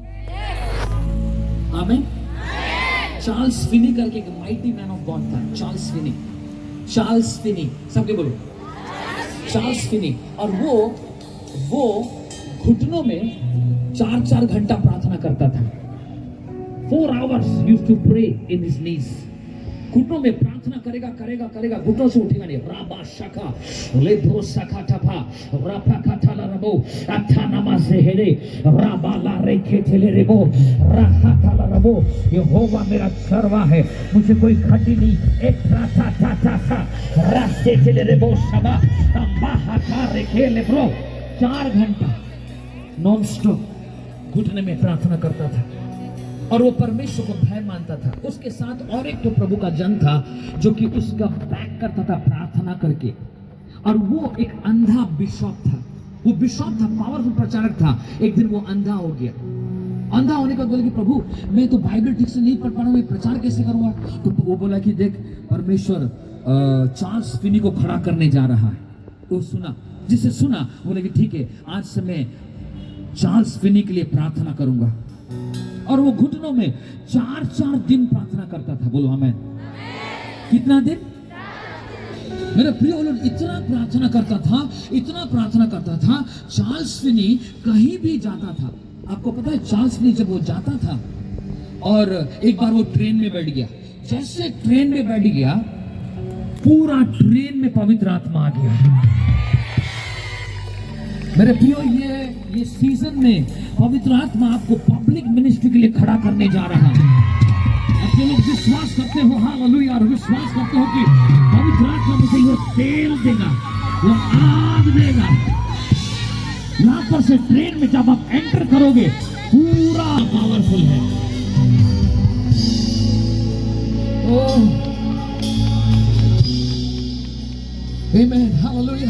आमीन। चार्ल्स फिनी करके एक माइटी मैन ऑफ गॉड था। चार्ल्स फिनी, चार्ल्स फिनी, सबके बोलो चार्ल्स फिनी। और वो घुटनों में 4-4 घंटा प्रार्थना करता था। 4 hours used to pray in his knees. घुटनों में प्रार्थना करेगा करेगा करेगा, घुटनों से उठेगा नहीं। राबा शाखा लेब्रो शाखा टपा रापा काटाला रबो अच्छा नमाज़े हेरे राबा ला रेखे चले रेबो राहा ताला रबो। यहोवा मेरा चरवा है, मुझे कोई घटी नहीं। एक राता ता ता ता रास्ते चले रेबो शबा तंबा हाथा रेखे लेब्रो। 4 घंटा नॉन स्टॉप घुटने में प्रार्थना करता था और वो परमेश्वर को भय मानता था। उसके साथ और एक तो प्रभु का जन था जो कि उसका बैक करता था प्रार्थना करके, और वो एक अंधा बिशप था। वो बिशप था, पावरफुल प्रचारक था। एक दिन वो अंधा हो गया। अंधा होने के बाद बोले कि प्रभु मैं तो बाइबल ठीक से नहीं पढ़ पा रहा हूँ, मैं प्रचार कैसे करूँगा? तो वो बोला कि देख परमेश्वर चार्ल्स फिनी को खड़ा करने जा रहा है। तो सुना, जिसे सुना बोले कि ठीक है, आज से मैं चार्ल्स फिनी के लिए प्रार्थना करूंगा। और वो घुटनों में 4-4 दिन प्रार्थना करता था। बोलो आमीन। कितना दिन? मेरे प्रिय लोग, इतना प्रार्थना करता था, इतना प्रार्थना करता था। चार्ल्स फिनी कहीं भी जाता था। आपको पता है चार्ल्स फिनी जब वो जाता था और एक बार वो ट्रेन में बैठ गया, जैसे ट्रेन में बैठ गया पूरा ट्रेन में पवित्र आत्मा आ गया। मेरे प्रियो, ये सीजन में पवित्र आत्मा आपको पब्लिक मिनिस्ट्री के लिए खड़ा करने जा रहा है। आप लोग विश्वास करते हो? हालेलुया। और विश्वास करते हो कि पवित्र आत्मा मुझे वो तेल देगा, वो आग देगा। यहां पर से ट्रेन में जब आप एंटर करोगे पूरा पावरफुल है। आमेन, हालेलुया।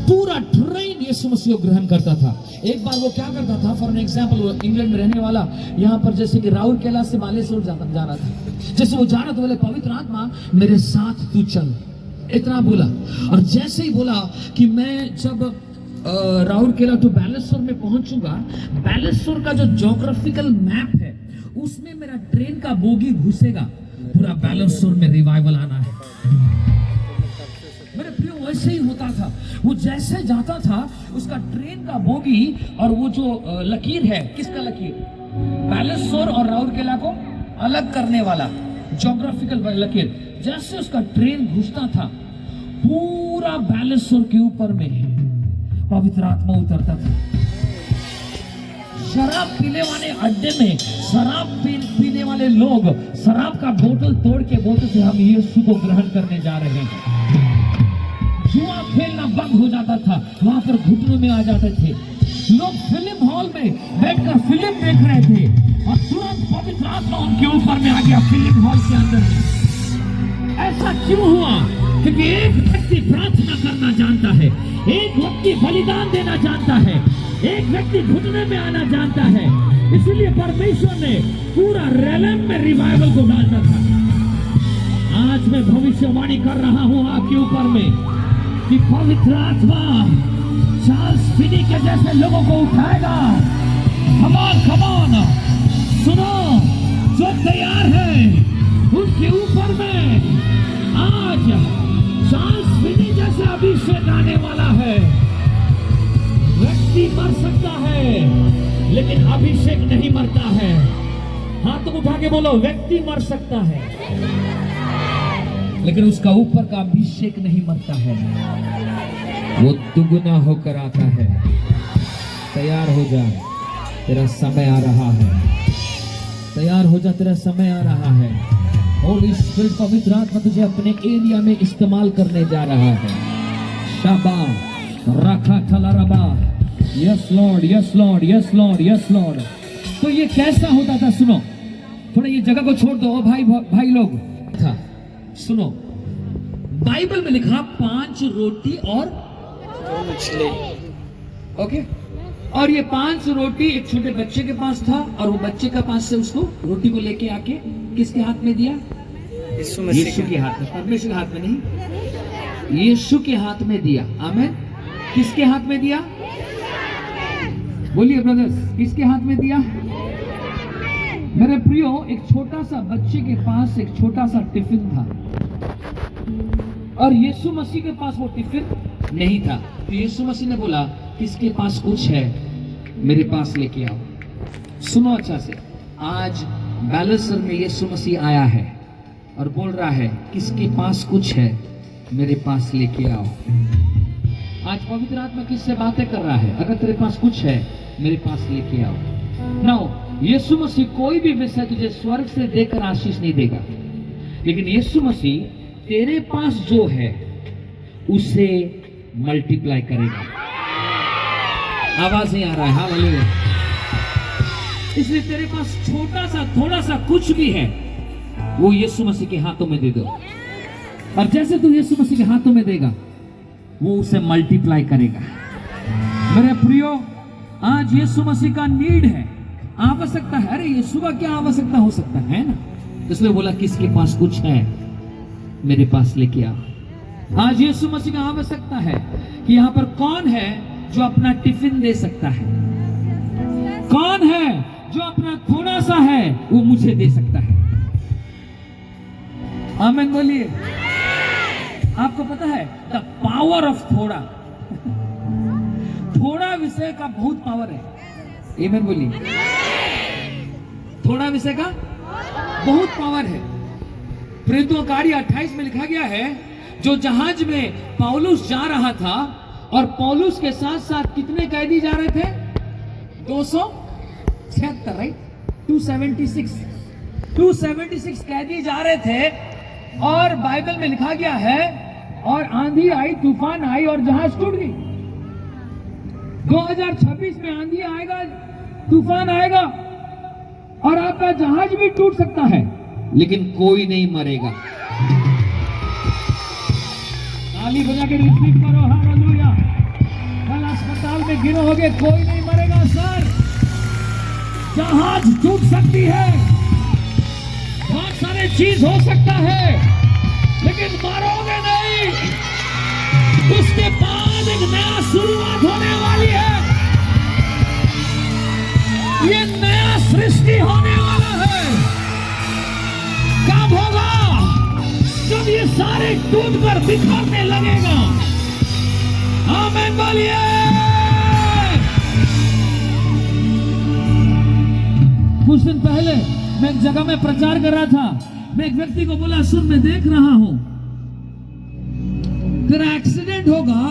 पूरा ट्रेन यीशु मसीह को ग्रहण करता था। एक बार वो क्या करता था, फॉर एन एग्जाम्पल, वो इंग्लैंड में रहने वाला, यहाँ पर जैसे कि राउरकेला से बालेश्वर जाना था। जैसे वो जा रहा था, बोले पवित्र आत्मा मेरे साथ तू चल, इतना बोला। और जैसे ही बोला कि मैं जब राउरकेला टू बालेश्वर में पहुंचूंगा, बालेश्वर का जो ज्योग्राफिकल मैप है उसमें मेरा ट्रेन का बोगी घुसेगा, पूरा बालेश्वर में रिवाइवल आना है। मेरे प्रियो वैसे ही होता था, वो जैसे जाता था उसका ट्रेन का बोगी और वो जो लकीर है, किसका लकीर, बालेश्वर और राउरकेला को अलग करने वाला ज्योग्राफिकल लकीर, जैसे उसका ट्रेन घुसता था पूरा बालेश्वर के ऊपर में पवित्र आत्मा उतरता था। शराब पीने वाले अड्डे में शराब पीने वाले लोग शराब का बोतल तोड़ के बोलते थे हम यीशु को ग्रहण करने जा रहे हैं। जुआ खेलना बंद हो जाता था, वहां पर घुटनों में आ जाते थे लोग। फिल्म हॉल में बैठकर फिल्म देख रहे थे और तुरंत पवित्र आत्मा उनके ऊपर में आ गया फिल्म हॉल के अंदर। ऐसा क्यों हुआ? क्योंकि एक व्यक्ति प्रार्थना करना जानता है, एक व्यक्ति बलिदान देना जानता है, एक व्यक्ति घुटने में आना जानता है। इसलिए परमेश्वर ने पूरा रेलम में रिवाइवल को डालता था। आज मैं भविष्यवाणी कर रहा हूं आपके ऊपर में कि पवित्र आत्मा चार्ल्स फिनी के जैसे लोगों को उठाएगा। कम ऑन, सुनो, जो तैयार है उनके ऊपर में आज चार्ल्स फिनी जैसा अभिषेक आने वाला है। व्यक्ति मर सकता है लेकिन अभिषेक नहीं मरता है। हाथ उठा के बोलो, व्यक्ति मर सकता है लेकिन उसका ऊपर का अभिषेक नहीं मरता है, वो दुगुना होकर आता है। तैयार हो जा, तेरा समय आ रहा है। तैयार हो जा, तेरा समय आ रहा है। होली स्पिरिट, पवित्र आत्मा तुझे अपने एरिया में इस्तेमाल करने जा रहा है। शाबा रखा थलारबा, yes lord, yes lord, yes lord, yes lord. तो ये कैसा होता था? सुनो, थोड़ा ये जगह को छोड़ दो भाई लोग। था, सुनो, बाइबल में लिखा 5 रोटी और 2 मछली। ओके, और ये 5 रोटी एक छोटे बच्चे के पास था और वो बच्चे के पास से उसको रोटी को लेके आके किसके हाथ में दिया? यीशु के हाथ में, परमेश्वर के हाथ में नहीं, यीशु के हाथ में दिया। आमीन। किसके हाथ में दिया? बोलिए ब्रदर्स, किसके हाथ में दिया? मेरे प्रियो, एक छोटा सा बच्चे के पास एक छोटा सा टिफिन था और यीशु मसीह के पास वो टिफिन नहीं था। तो यीशु मसीह ने बोला, किसके पास कुछ है मेरे पास लेके आओ। सुनो अच्छा से, आज बालेश्वर में यीशु मसीह आया है और बोल रहा है, किसके पास कुछ है मेरे पास लेके आओ। आज पवित्र आत्मा किससे बातें कर रहा है? अगर तेरे पास कुछ है मेरे पास लेके आओ। नाउ यीशु मसीह कोई भी विषय तुझे स्वर्ग से देकर आशीष नहीं देगा, लेकिन यीशु मसीह तेरे पास जो है उसे मल्टीप्लाई करेगा। आवाज नहीं आ रहा है? हालेलुया। इसलिए तेरे पास छोटा सा थोड़ा सा कुछ भी है वो यीशु मसीह के हाथों में दे दो, और जैसे तू यीशु मसीह के हाथों में देगा वो उसे मल्टीप्लाई करेगा। मेरे प्रियो, आज यीशु मसीह का नीड है, आवश्यकता है। अरे यीशु का क्या आवश्यकता हो सकता है ना, इसलिए बोला किसके पास कुछ है मेरे पास लेके आओ। आज यीशु मसीह का आवश्यकता है कि यहाँ पर कौन है जो अपना टिफिन दे सकता है, कौन है जो अपना थोड़ा सा है वो मुझे दे सकता है। आमीन बोलिए। आपको पता है द पावर ऑफ थोड़ा, थोड़ा विषय का बहुत पावर है। आमीन बोलिए। थोड़ा विषय का बहुत पावर है। प्रेरितों कार्य 28 में लिखा गया है, जो जहाज में पौलुस जा रहा था और पौलुस के साथ साथ कितने कैदी जा रहे थे? 276, राइट? 276 कैदी जा रहे थे और बाइबल में लिखा गया है, और आंधी आई, तूफान आई और जहाज टूट गई। 2026 में आंधी आएगा, तूफान आएगा और आपका जहाज भी टूट सकता है, लेकिन कोई नहीं मरेगा। ताली बजा के रिसीव करो, हालेलुया। कल अस्पताल में गिरोगे, कोई नहीं मरेगा सर। जहाज टूट सकती है, बहुत सारे चीज हो सकता है, लेकिन मरोगे नहीं। उसके बाद एक नया शुरुआत होने वाली है। ये नया सृष्टि होने वाला है। कब होगा? जब ये सारे टूट कर बिखरने लगेगा। आमीन बोलिए। कुछ दिन पहले मैं एक जगह में प्रचार कर रहा था। मैं एक व्यक्ति को बोला, सुन मैं देख रहा हूं तेरा एक्सीडेंट होगा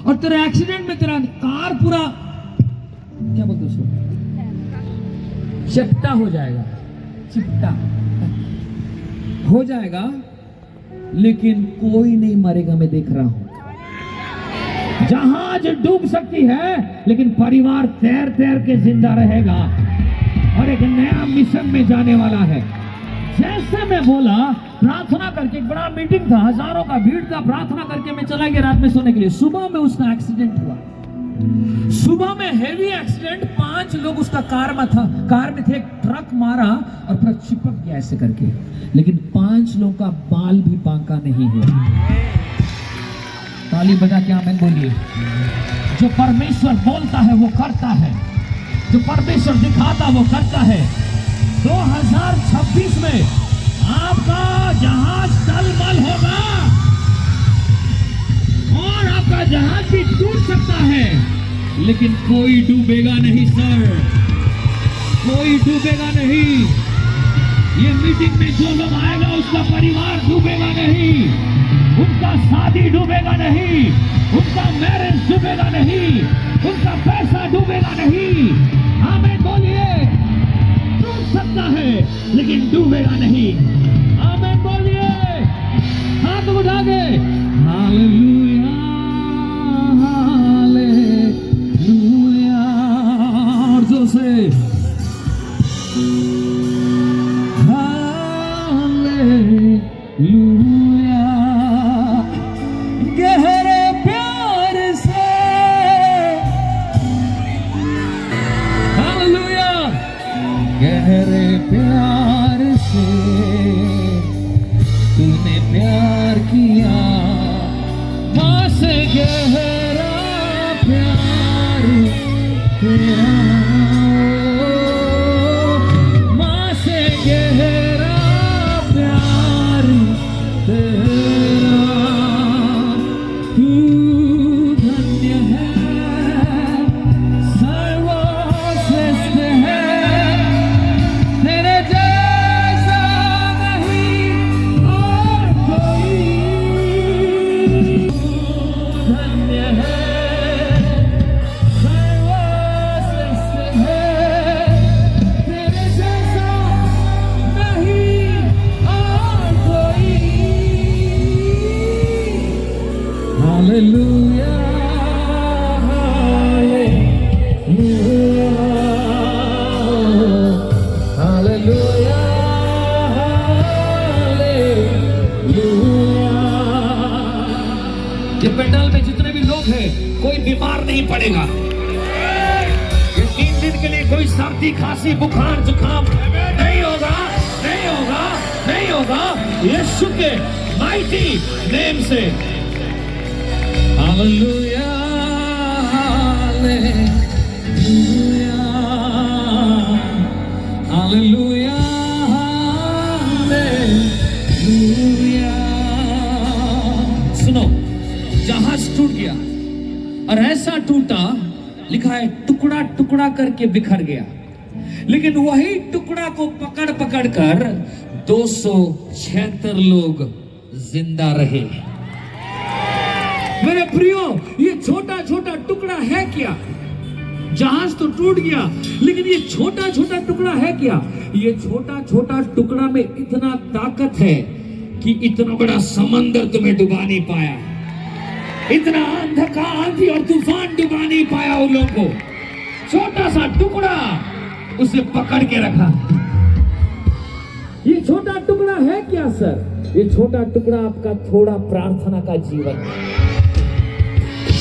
और तेरे एक्सीडेंट में तेरा कार पूरा क्या बोलते उसको, चिपटा हो जाएगा, चिपटा हो जाएगा, लेकिन कोई नहीं मरेगा। मैं देख रहा हूं जहाज डूब सकती है, लेकिन परिवार तैर तैर के जिंदा रहेगा और एक नया मिशन में जाने वाला है। जैसे मैं बोला, प्रार्थना करके, एक बड़ा मीटिंग था, हजारों का भीड़ था, प्रार्थना करके मैं चला गया रात में सोने के लिए। सुबह में उसका एक्सीडेंट हुआ। सुबह में हेवी एक्सीडेंट, 5 लोग उसका कार में थे। एक ट्रक मारा और पूरा चिपक गया ऐसे करके, लेकिन 5 लोगों का बाल भी बांका नहीं हुआ। ताली बजा के आमीन बोलिए। जो परमेश्वर बोलता है वो करता है, जो परमेश्वर दिखाता वो करता है। 2026 में आपका जहाज टलमल होगा और आपका जहाज भी टूट सकता है, लेकिन कोई डूबेगा नहीं सर, कोई डूबेगा नहीं। ये मीटिंग में जो लोग आएगा उसका परिवार डूबेगा नहीं, उनका शादी डूबेगा नहीं, उनका मैरिज डूबेगा नहीं, उनका पैसा डूबेगा नहीं। आमीन बोलिए। डूब सकता है लेकिन डूबेगा नहीं। आमीन बोलिए। हाथ उठा के हालेलुया, हालेलुया, और जोर से हालेलुया। गहरे प्यार से हालेलुया, गहरे प्यार से तूने प्यार किया, मां से गहरा प्यार तेरा, मां से गहरा प्यार तेरा। तू धन्य है, सर्वश्रेष्ठ है, तेरे जैसा नहीं और कोई। धन्य है, सर्वश्रेष्ठ है, तेरे जैसा नहीं और कोई। Hallelujah, hallelujah, hallelujah, hallelujah. ये पंडाल में जितने भी लोग हैं, कोई बीमार नहीं पड़ेगा। ये 3 दिन के लिए कोई सर्दी, खांसी, बुखार, जुकाम नहीं होगा, नहीं होगा, नहीं होगा। यीशु के माइटी नेम से। Hallelujah, hallelujah, hallelujah, hallelujah. सुनो, जहाज टूट गया और ऐसा टूटा, लिखा है टुकड़ा टुकड़ा करके बिखर गया, लेकिन वही टुकड़ा को पकड़ पकड़ कर 276 लोग जिंदा रहे। मेरे प्रियो, ये छोटा छोटा टुकड़ा है क्या? जहाज तो टूट गया, लेकिन ये छोटा छोटा टुकड़ा है क्या? ये छोटा छोटा टुकड़ा में इतना ताकत है कि इतना बड़ा समंदर तुम्हें डुबा नहीं पाया, इतना अंधकार, आंधी और तूफान डुबा नहीं पाया उन लोगों को। छोटा सा टुकड़ा उसे पकड़ के रखा। ये छोटा टुकड़ा है क्या सर? ये छोटा टुकड़ा आपका थोड़ा प्रार्थना का जीवन,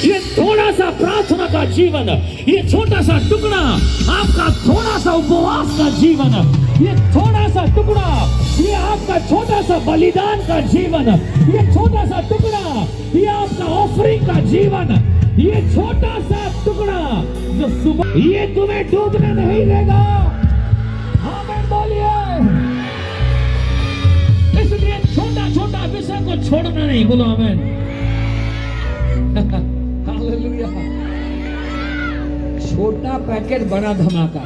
ये थोड़ा सा प्रार्थना का जीवन, ये छोटा सा टुकड़ा आपका थोड़ा सा उपवास का जीवन, ये थोड़ा सा टुकड़ा ये आपका छोटा सा बलिदान का जीवन, ये छोटा सा टुकड़ा ये आपका ऑफरिंग का जीवन, ये छोटा सा टुकड़ा जो सुबह ये तुम्हें डूबने नहीं देगा। आमीन बोलिए। इसलिए छोटा छोटा विषय को छोड़ना नहीं, बोलो आमीन। हालेलुया। छोटा पैकेट बड़ा धमाका।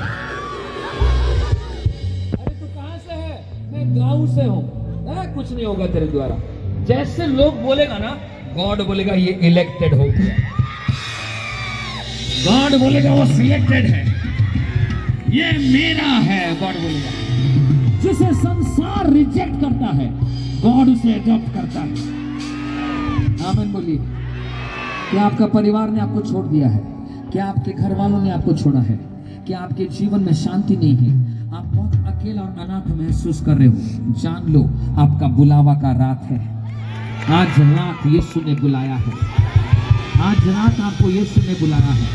अरे तू कहां से है? मैं गांव से हूं। कुछ नहीं होगा तेरे द्वारा। जैसे लोग बोलेगा ना, गॉड बोलेगा ये इलेक्टेड हो गया, गॉड बोलेगा वो सिलेक्टेड है, ये मेरा है। गॉड बोलेगा। जिसे संसार रिजेक्ट करता है गॉड उसे अडॉप्ट करता है। आमीन बोलिए। क्या आपका परिवार ने आपको छोड़ दिया है? क्या आपके घर वालों ने आपको छोड़ा है? क्या आपके जीवन में शांति नहीं है? आप बहुत अकेला और अनाथ महसूस कर रहे हो? जान लो आपका बुलावा का रात है। आज रात यीशु ने बुलाया है। आज रात आपको यीशु ने बुलाया है।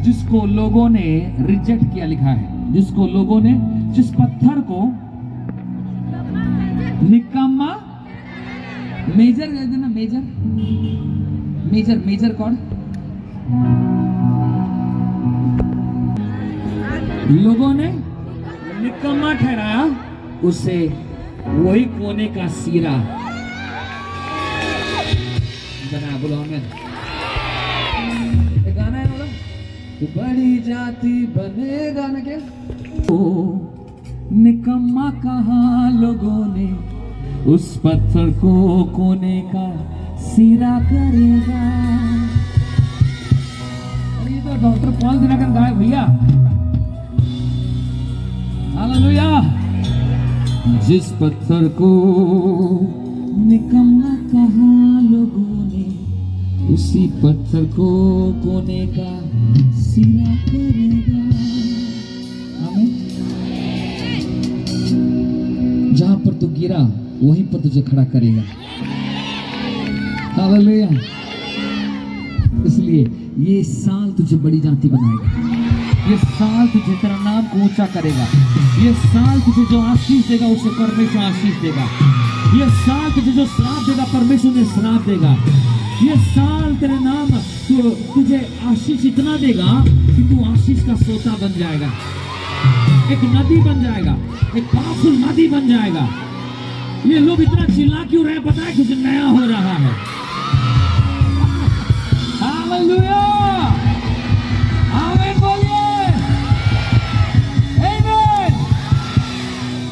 जिसको लोगों ने रिजेक्ट किया, लिखा है जिसको लोगों ने, जिस पत्थर को निकम्मा, मेजर दे देना, मेजर कौन? लोगों ने निकम्मा ठहराया, उसे वही कोने का सीरा बना। बोलो आमीन। एक गाना है ना, बड़ी जाति बनेगा ना, क्या निकम्मा कहा लोगों ने, उस पत्थर को कोने का सिरा करेगा। ये तो डॉक्टर पॉल दिनकर गाए भैया। हालेलुया। जिस पत्थर को निकम्मा कहा लोगों ने, उसी पत्थर को कोने का सिरा करेगा। आमीन। जहां पर तू गिरा वहीं पर तुझे खड़ा करेगा। हालेलुया। इसलिए ये साल तुझे बड़ी जाति बनाएगा। ये साल तुझे तेरा नाम को ऊंचा करेगा। ये साल तुझे जो आशीष देगा उसे परमेश्वर आशीष देगा। ये साल तुझे जो श्राप देगा परमेश्वर ने श्राप देगा। ये साल तेरे नाम तुझे आशीष इतना देगा कि तू आशीष का सोता बन जाएगा, एक नदी बन जाएगा, एक पावरफुल नदी बन जाएगा। ये लोग इतना चिल्ला क्यों रहे पता है? कुछ नया हो रहा है। हालेलुया। आमीन बोलिए। आमीन।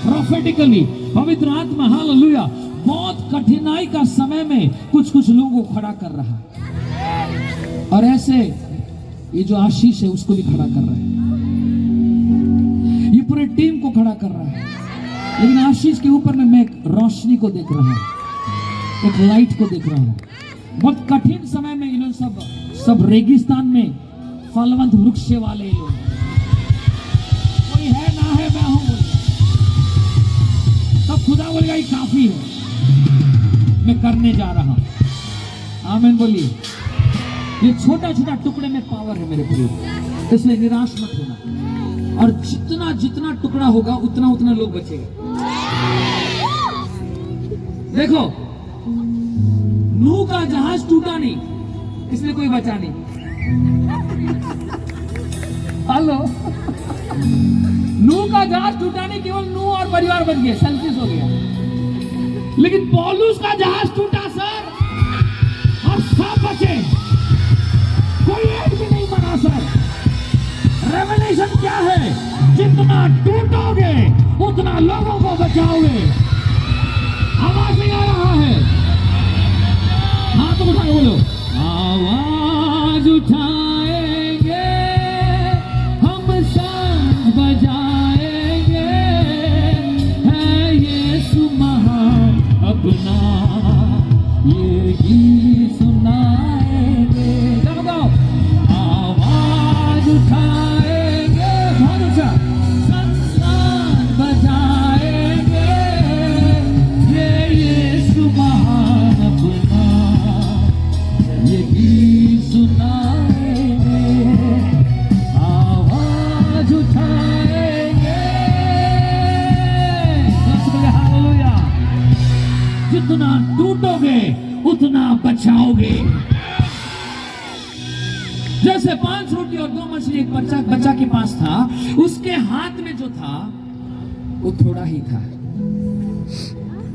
प्रोफेटिकली पवित्र आत्मा, हालेलुया, बहुत कठिनाई का समय में कुछ लोगों को खड़ा कर रहा है, और ऐसे ये जो आशीष है उसको भी खड़ा कर रहा है। ये पूरे टीम को खड़ा कर रहा है। लेकिन आशीष के ऊपर में मैं एक रोशनी को देख रहा हूं, एक लाइट को देख रहा हूं। बहुत कठिन समय में इन्होंने सब रेगिस्तान में फलवंत वृक्ष वाले लोग, कोई है ना है, मैं हूं बोले, तब खुदा बोलेगा ये काफी है, मैं करने जा रहा हूं। आमीन बोलिए। ये छोटा छोटा टुकड़े में पावर है मेरे प्रियो, इसलिए निराश मत होना। और जितना जितना टुकड़ा होगा उतना उतना लोग बचेगा। देखो, नूह का जहाज टूटा नहीं, इसलिए कोई बचा नहीं। हेलो। नूह का जहाज टूटा नहीं, केवल नूह और परिवार बच गए, सेल्फिश हो गया। लेकिन पौलुस का जहाज टूटा सर, और सब बचे, कोई एक भी नहीं मरा सर। रेवलेशन क्या है? जितना टूटोगे उतना लोगों को बचाओगे। आवाज नहीं आ रहा है? हाँ तो उठाओ, बोलो। आवाज उठाएंगे हम, संग बजाएंगे, है यीशु महान अपना, ये गीत सुनाएंगे। चलो गाओ। आवाज उठाएंगे, बहुत अच्छा, संग बजाएंगे, बचाओगे। जैसे 5 रोटी और 2 मछली एक बच्चा के पास था, उसके हाथ में जो था वो थोड़ा ही था,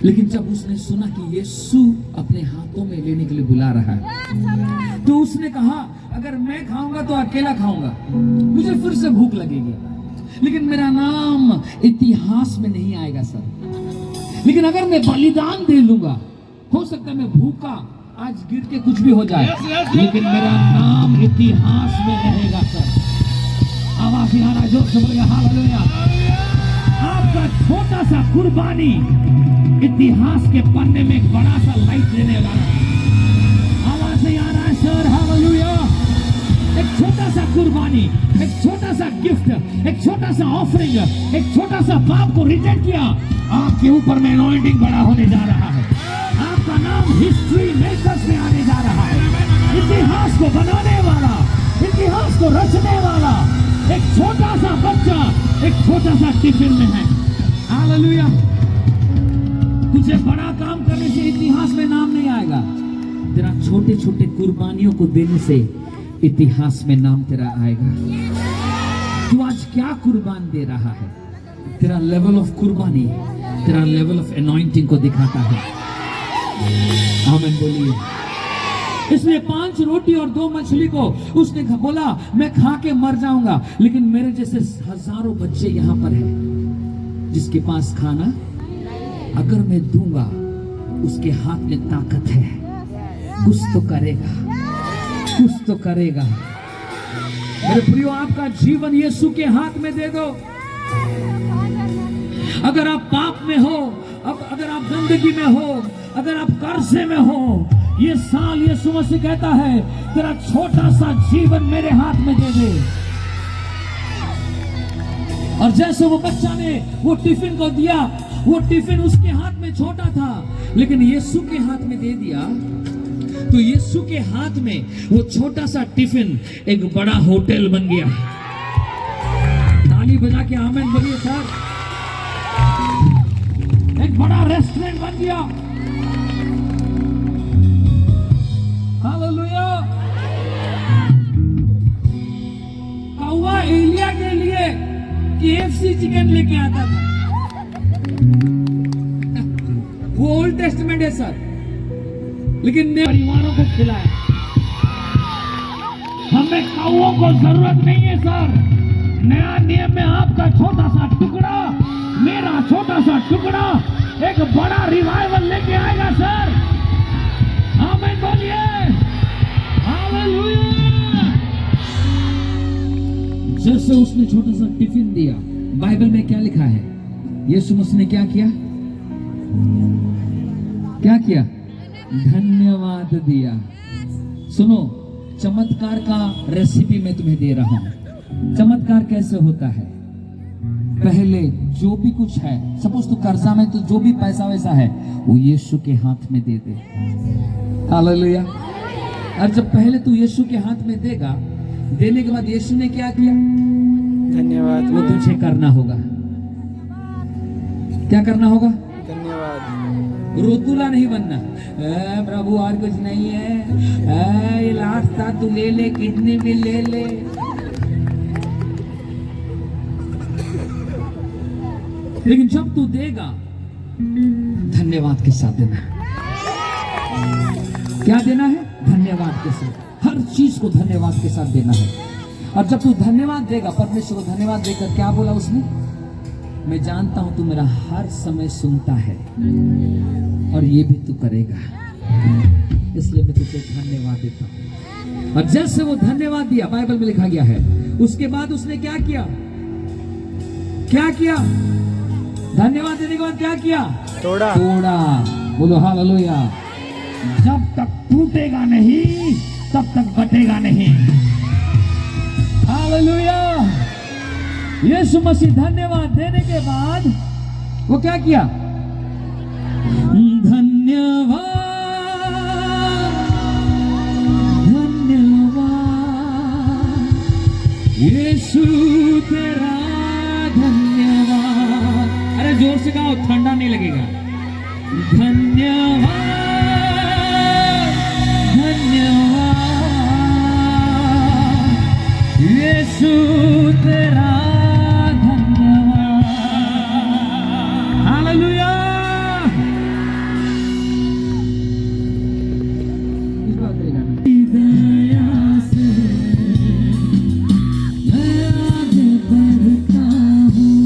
लेकिन जब उसने सुना कि यीशु अपने हाथों में लेने के लिए बुला रहा है, तो उसने कहा अगर मैं खाऊंगा तो अकेला खाऊंगा, मुझे फिर से भूख लगेगी, लेकिन मेरा नाम इतिहास में नहीं आएगा सर। लेकिन अगर मैं बलिदान दे लूंगा, हो सकता है मैं भूखा आज गिर के कुछ भी हो जाए, लेकिन मेरा नाम इतिहास में रहेगा सर। आवाज आ रहा, जोर से बोलिए हालेलुया। आपका छोटा सा कुर्बानी इतिहास के पन्ने में एक बड़ा सा लाइट देने वाला। आवाज नहीं आ रहा है सर, हालेलुया। एक छोटा सा कुर्बानी, एक छोटा सा गिफ्ट, एक छोटा सा ऑफरिंग, एक छोटा सा पाप को रिजेक्ट किया, आपके ऊपर में अनॉइंटिंग बड़ा होने जा रहा है। आपका नाम हिस्ट्री मेकर्स में आने जा रहा है। इतिहास को बनाने वाला, इतिहास को रचने वाला एक छोटा सा बच्चा एक छोटा सा टिफिन में है। हालेलुया। तुझे बड़ा काम करने से इतिहास में नाम नहीं आएगा, तेरा छोटे छोटे कुर्बानियों को देने से इतिहास में नाम तेरा आएगा। तू आज क्या कुर्बान दे रहा है? तेरा लेवल ऑफ कुर्बानी तेरा लेवल ऑफ अनॉइंटिंग को दिखाता है। आमीन बोलिए। इसलिए 5 रोटी और 2 मछली को उसने बोला मैं खा के मर जाऊंगा, लेकिन मेरे जैसे हजारों बच्चे यहाँ पर हैं जिसके पास खाना अगर मैं दूंगा, उसके हाथ में ताकत है, कुछ तो करेगा, कुछ तो करेगा। मेरे प्रियो, आपका जीवन यीशु के हाथ में दे दो। अगर आप पाप में हो, अगर आप गंदगी में हो, अगर आप कर्जे में हो, ये साल यीशु मसीह कहता है तेरा छोटा सा जीवन मेरे हाथ में दे दे। और जैसे वो बच्चा ने वो टिफिन को दिया, वो टिफिन उसके हाथ में छोटा था, लेकिन यीशु के हाथ में दे दिया, तो यीशु के हाथ में वो छोटा सा टिफिन एक बड़ा होटल बन गया। ताली बजा के आमीन बोलिए सर। एक बड़ा रेस्टोरेंट बन गया। हालेलुया। कौवा एलिया के लिए KFC चिकन लेके आता था। वो ओल्ड टेस्टमेंट है सर, लेकिन ने परिवारों को खिलाया। हमें कौवों को जरूरत नहीं है सर। नया नियम में आपका छोटा सा टुकड़ा, मेरा छोटा सा टुकड़ा एक बड़ा रिवाइवल लेके आएगा सर। आमीन बोलिए। हालेलुया। जैसे उसने छोटा सा टिफिन दिया, बाइबल में क्या लिखा है? यीशु मसीह ने क्या किया? क्या किया? धन्यवाद दिया। सुनो, चमत्कार का रेसिपी मैं तुम्हें दे रहा हूं। चमत्कार कैसे होता है? पहले जो भी कुछ है, सपोज तू कर्जा में, तो जो भी पैसा वैसा है वो यीशु के हाथ में दे दे। हालेलुया। और जब पहले तू यीशु के हाथ में देगा, देने के बाद यीशु ने क्या किया? धन्यवाद। वो तुझे करना होगा। क्या करना होगा? धन्यवाद। रोतुला नहीं बनना। प्रभु और कुछ नहीं है, ये लास्ट था, तू ले ले, किडनी भी ले ले। लेकिन जब तू देगा, धन्यवाद के साथ देना है। क्या देना है? धन्यवाद के साथ। हर चीज को धन्यवाद के साथ देना है। और जब तू धन्यवाद देगा, परमेश्वर को धन्यवाद देकर क्या बोला उसने? मैं जानता हूं तू मेरा हर समय सुनता है और ये भी तू करेगा, इसलिए मैं तुझे धन्यवाद देता हूं। और जैसे वो धन्यवाद दिया, बाइबल में लिखा गया है, उसके बाद उसने क्या किया? क्या किया? धन्यवाद देने के बाद क्या किया? तोड़ा। तोड़ा। बोलो हालेलुया। जब तक टूटेगा नहीं तब तक बटेगा नहीं। हालेलुया। यीशु मसीह धन्यवाद देने के बाद वो क्या किया? धन्यवाद, धन्यवाद यीशु तेरा धन्यवाद। अरे जोर से गाओ, ठंडा नहीं लगेगा। धन्यवाद यीशु तेरा धन्यवाद। हालेलुया। दया से मैं आगे बढ़ता हूँ,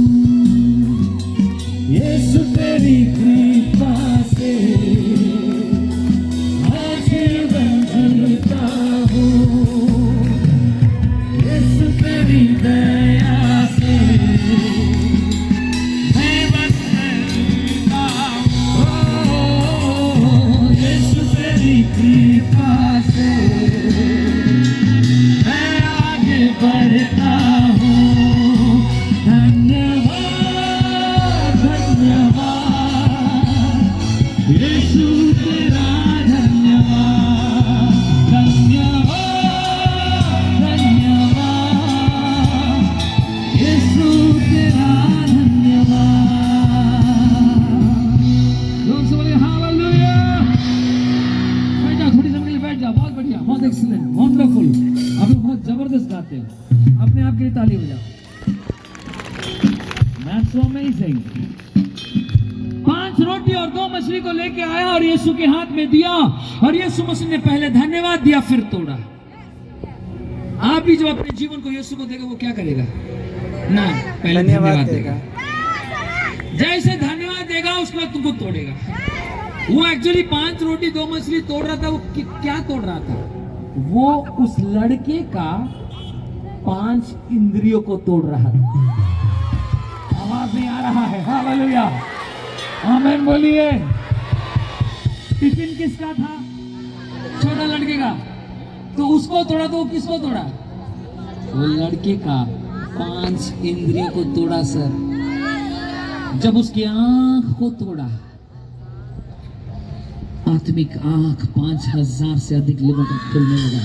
यीशु तेरी कृपा से आगे बढ़ता हूँ, यीशु तेरी दया से मैं बस बढ़ता हूँ, यीशु तेरी कृपा से मैं आगे बढ़ता हूँ। धन्यवाद धन्यवाद यीशु तेरा धन्यवाद, धन्यवाद धन्यवाद यीशु तेरा धन्यवाद। लोग से बोले हालेलुया। बैठ जाओ, थोड़ी समय के लिए बैठ जाओ। बहुत बढ़िया, बहुत एक्सीलेंट, वंडरफुल। आप लोग बहुत जबरदस्त गाते हो। अपने आप के लिए ताली बजाओ। That's so amazing। 5 रोटी और 2 मछली को लेके आया और यीशु के हाथ में दिया, और यीशु मसीह ने पहले धन्यवाद दिया, फिर तोड़ा। आप भी जो अपने जीवन को यीशु को देगा, वो क्या करेगा? ना, पहले धन्यवाद देगा। जैसे धन्यवाद देगा, उसके बाद तुमको तोड़ेगा। वो एक्चुअली 5 रोटी 2 मछली तोड़ रहा था। वो क्या तोड़ रहा था? वो उस लड़के का 5 इंद्रियों को तोड़ रहा था। आवाज नहीं आ रहा है? हालेलुया, आमीन बोलिए। टिफिन किसका था? छोटा लड़के का। तो उसको तोड़ा, तो वो किसको तोड़ा? वो लड़के का 5 इंद्रियों को तोड़ा सर। जब उसकी आंख को तोड़ा, आत्मिक आंख 5000 से अधिक लोगों का खुलने लगा।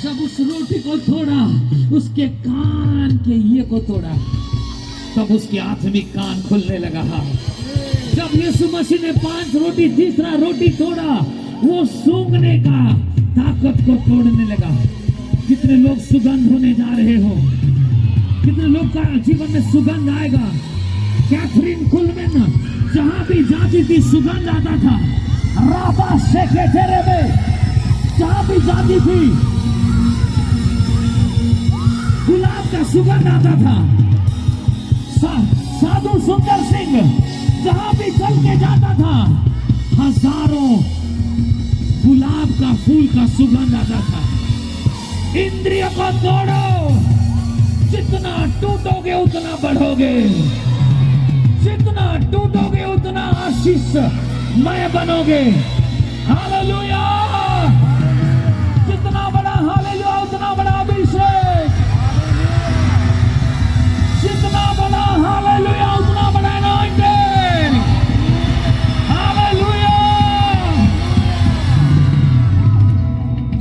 जब उस रोटी को तोड़ा, उसके कान के ये को तोड़ा, तब उसके आत्मिक कान खुलने लगा। जब यीशु मसीह ने 5 रोटी, तीसरा रोटी तोड़ा, वो सूंघने का ताकत को तोड़ने लगा। कितने लोग सुगंध होने जा रहे हो? कितने लोग का जीवन में सुगंध आएगा? कैथरीन कुलमैन जहां भी जाती थी, सुगंध आता था। राबा सेक्रेटरी में जहां भी जाती थी, गुलाब का सुगंध आता था। साधु सुंदर सिंह जहां भी चल के जाता था, हजारों गुलाब का फूल का सुगंध आता था। इंद्रियों को तोड़ो, जितना टूटोगे उतना बढ़ोगे, जितना टूटोगे उतना आशीषमय बनोगे। हालेलुया। जितना बड़ा हालेलुया, उतना बड़ा अभिषेक। जितना बड़ा हालेलुया, उतना बड़ा अनॉइंटिंग। हालेलुया।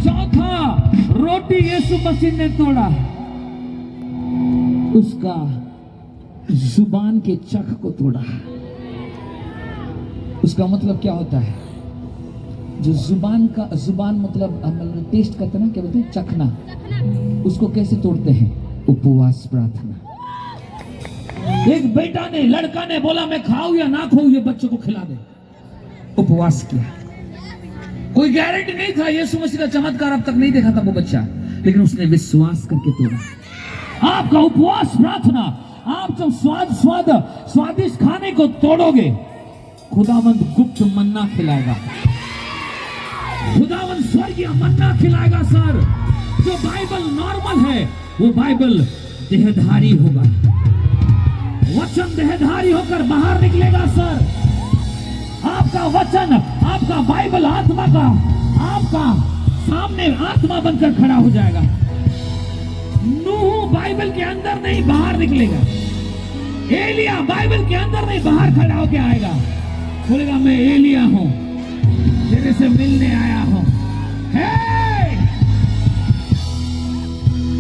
चौथा रोटी यीशु मसीह ने तोड़ा, उसका जुबान के चख को तोड़ा। उसका मतलब क्या होता है? जो जुबान मतलब टेस्ट करते ना, क्या बोलते हैं? चखना। उसको कैसे तोड़ते हैं? उपवास, प्रार्थना। एक बेटा ने, लड़का ने बोला मैं खाऊं या ना खाऊं, ये बच्चों को खिला दे। उपवास किया। कोई गारंटी नहीं था, यीशु मसीह का चमत्कार अब तक नहीं देखा था वो बच्चा, लेकिन उसने विश्वास करके तोड़ा। आपका उपवास, प्रार्थना, आप जब स्वादिष्ट खाने को तोड़ोगे, खुदावंद गुप्त मन्ना खिलाएगा। खुदावंद स्वर्गीय मन्ना खिलाएगा सर। जो बाइबल नॉर्मल है, वो बाइबल देहधारी होगा। वचन देहधारी होकर बाहर निकलेगा सर। आपका वचन, आपका बाइबल आत्मा का, आपका सामने आत्मा बनकर खड़ा हो जाएगा। नूह बाइबल के अंदर नहीं, बाहर निकलेगा। एलिया बाइबल के अंदर नहीं, बाहर खड़ा होके आएगा। बोलेगा मैं एलिया हूं, तेरे से मिलने आया हूं।